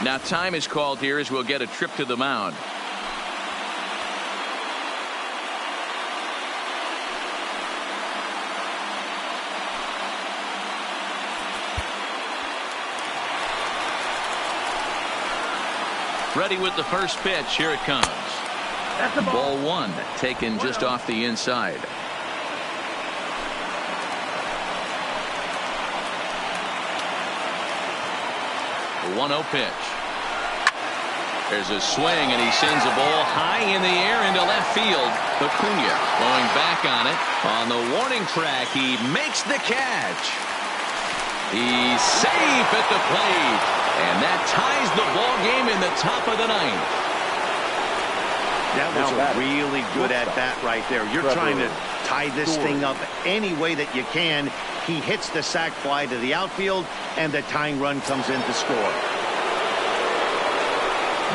Now time is called here as we'll get a trip to the mound. Ready with the first pitch. Here it comes. That's the ball. Ball one, taken just off the inside. The 1-0 pitch. There's a swing, and he sends a ball high in the air into left field. Acuna going back on it. On the warning track, he makes the catch. He's safe at the plate. And that ties the ball game in the top of the ninth. That was a really good at-bat right there. You're trying to tie this thing up any way that you can. He hits the sac fly to the outfield, and the tying run comes in to score.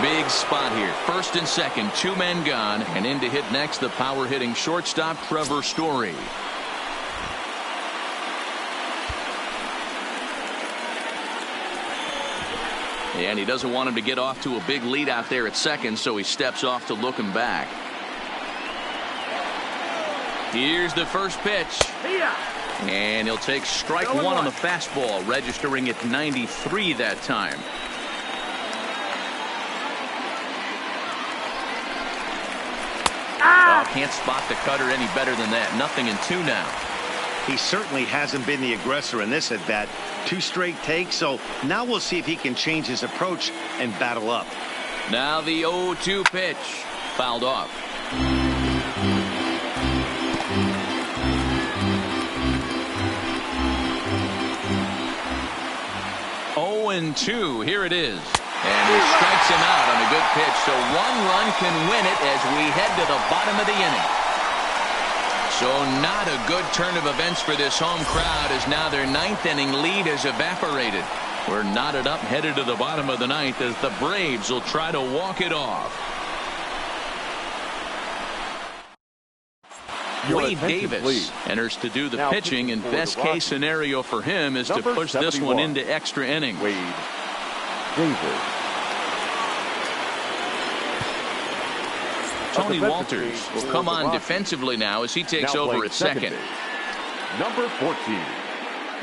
Big spot here. First and second, 2 men gone. And in to hit next, the power-hitting shortstop, Trevor Story. And he doesn't want him to get off to a big lead out there at second, so he steps off to look him back. Here's the first pitch. And he'll take strike one on the fastball, registering at 93 that time. Oh, can't spot the cutter any better than that. 0-2 now. He certainly hasn't been the aggressor in this at bat. 2 straight takes, so now we'll see if he can change his approach and battle up. Now the 0-2 pitch. Fouled off. 0-2. Here it is. And he strikes him out on a good pitch. So 1 run can win it as we head to the bottom of the inning. So not a good turn of events for this home crowd, as now their 9th inning lead has evaporated. We're knotted up, headed to the bottom of the 9th, as the Braves will try to walk it off. Wade Davis enters to do the pitching, and best case scenario for him is to push this one into extra innings. Wade Davis. Tony Walters will come on defensively now as he takes over at second. Number 14,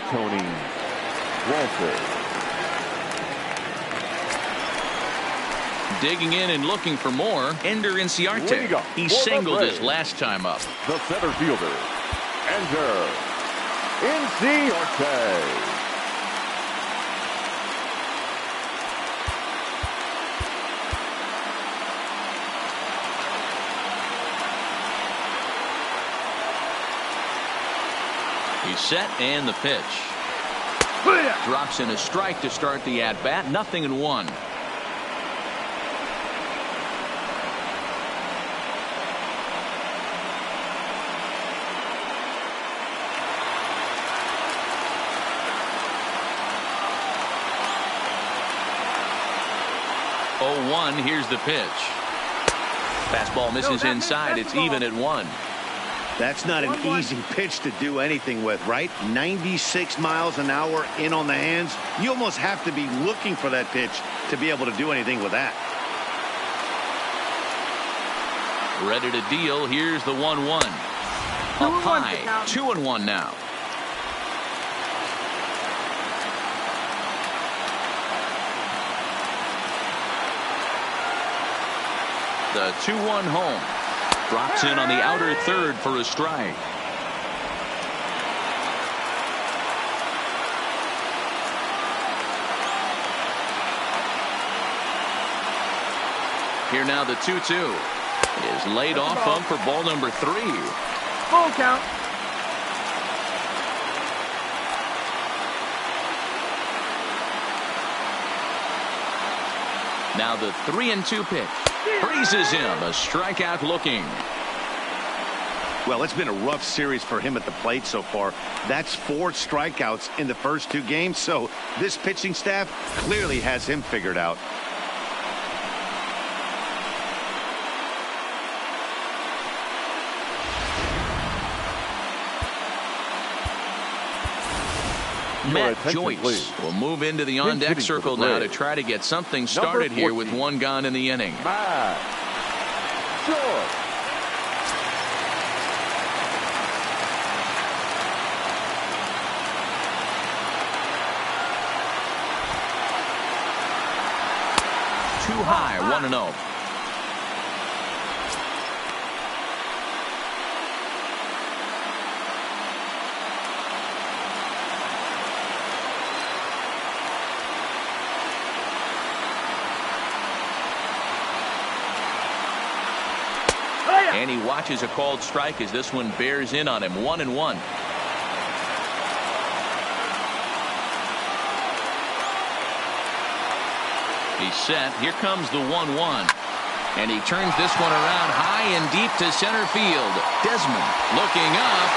Tony Walters. Digging in and looking for more, Ender Inciarte. He singled his last time up. The center fielder, Ender Inciarte. He's set, and the pitch. Drops in a strike to start the at-bat. 0-1. 0-1. Here's the pitch. Fastball misses inside. It's even at 1. That's not an easy pitch to do anything with, right? 96 miles an hour in on the hands. You almost have to be looking for that pitch to be able to do anything with that. Ready to deal. Here's the 1-1. Up high. 2-1 now. The 2-1 home. Drops in on the outer third for a strike. Here now the 2-2 is laid off of for ball number 3. Full count. Now the 3-2 pitch. Freezes him. A strikeout looking. Well, it's been a rough series for him at the plate so far. That's 4 strikeouts in the first 2 games. So this pitching staff clearly has him figured out. Matt Joyce will move into the on-deck circle now to try to get something started here with 1 gone in the inning. Matt Joyce. Too high, 1-0. And he watches a called strike as this one bears in on him. 1-1. He's set. Here comes the 1-1. And he turns this one around high and deep to center field. Desmond looking up.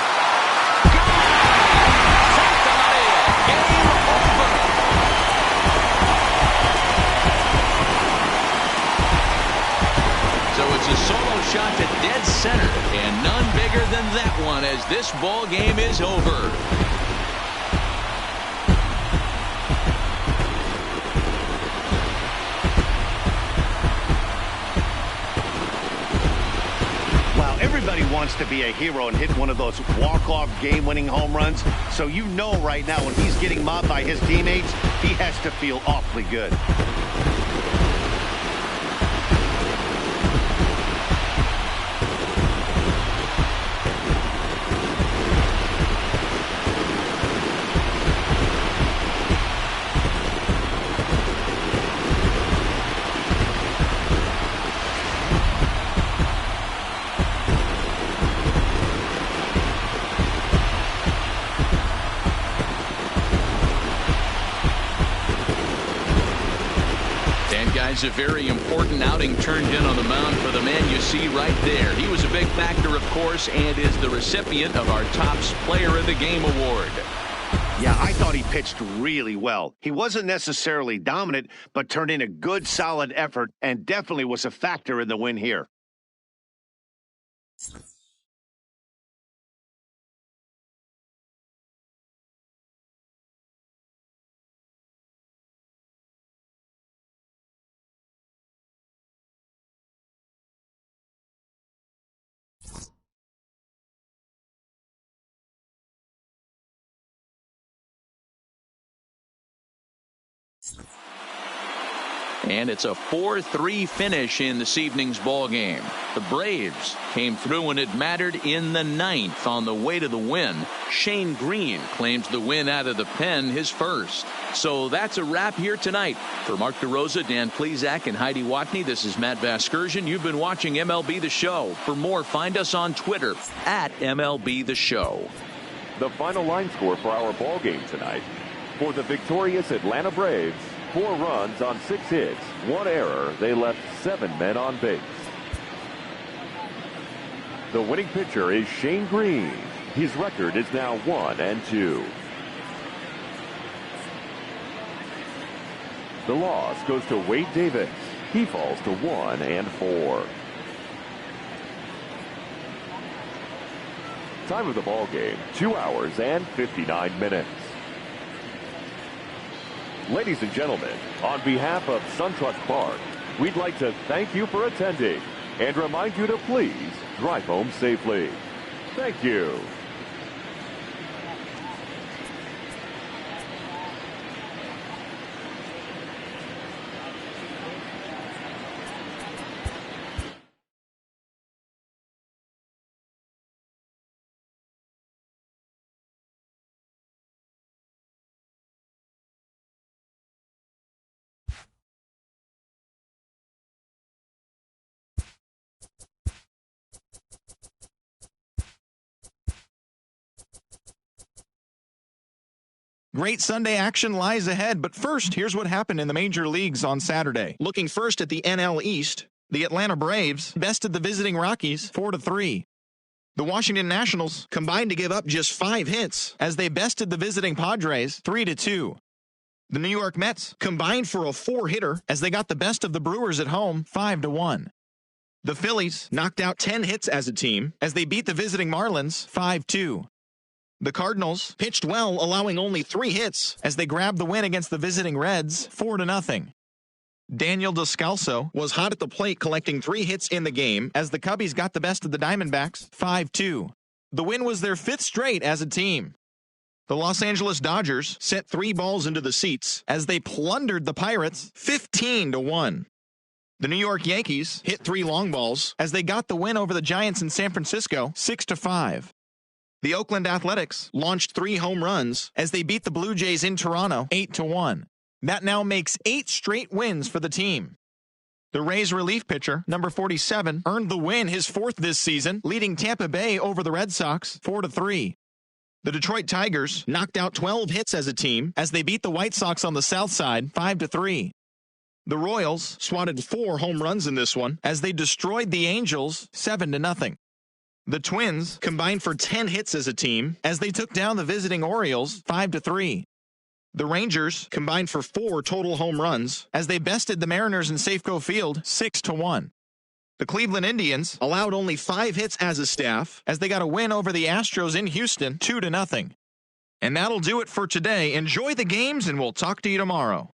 Game over. So it's a solo shot to dead center, and none bigger than that one as this ball game is over. Wow, everybody wants to be a hero and hit one of those walk-off game-winning home runs. So you know right now when he's getting mobbed by his teammates, he has to feel awfully good. A very important outing turned in on the mound for the man you see right there. He was a big factor, of course, and is the recipient of our Tops Player of the Game award. Yeah, I thought he pitched really well. He wasn't necessarily dominant, but turned in a good, solid effort and definitely was a factor in the win here. And it's a 4-3 finish in this evening's ball game. The Braves came through when it mattered in the 9th on the way to the win. Shane Green claims the win out of the pen, his first. So that's a wrap here tonight. For Mark DeRosa, Dan Plesac, and Heidi Watney, this is Matt Vasgersian. You've been watching MLB The Show. For more, find us on Twitter at MLB The Show. The final line score for our ball game tonight. For the victorious Atlanta Braves, 4 runs on 6 hits, 1 error. They left 7 men on base. The winning pitcher is Shane Green. His record is now 1-2. The loss goes to Wade Davis. He falls to 1-4. Time of the ball game, 2 hours and 59 minutes. Ladies and gentlemen, on behalf of SunTrust Park, we'd like to thank you for attending and remind you to please drive home safely. Thank you. Great Sunday action lies ahead, but first, here's what happened in the major leagues on Saturday. Looking first at the NL East, the Atlanta Braves bested the visiting Rockies 4-3. The Washington Nationals combined to give up just 5 hits as they bested the visiting Padres 3-2. The New York Mets combined for a 4-hitter as they got the best of the Brewers at home 5-1. The Phillies knocked out 10 hits as a team as they beat the visiting Marlins 5-2. The Cardinals pitched well, allowing only 3 hits as they grabbed the win against the visiting Reds 4-0. Daniel Descalso was hot at the plate, collecting 3 hits in the game as the Cubbies got the best of the Diamondbacks 5-2. The win was their 5th straight as a team. The Los Angeles Dodgers sent 3 balls into the seats as they plundered the Pirates 15-1. The New York Yankees hit 3 long balls as they got the win over the Giants in San Francisco 6-5. The Oakland Athletics launched 3 home runs as they beat the Blue Jays in Toronto 8-1. That now makes 8 straight wins for the team. The Rays relief pitcher, number 47, earned the win, his 4th this season, leading Tampa Bay over the Red Sox 4-3. The Detroit Tigers knocked out 12 hits as a team as they beat the White Sox on the South Side 5-3. The Royals swatted 4 home runs in this one as they destroyed the Angels 7-0. The Twins combined for 10 hits as a team as they took down the visiting Orioles 5-3. The Rangers combined for 4 total home runs as they bested the Mariners in Safeco Field 6-1. The Cleveland Indians allowed only 5 hits as a staff as they got a win over the Astros in Houston 2-0. And that'll do it for today. Enjoy the games and we'll talk to you tomorrow.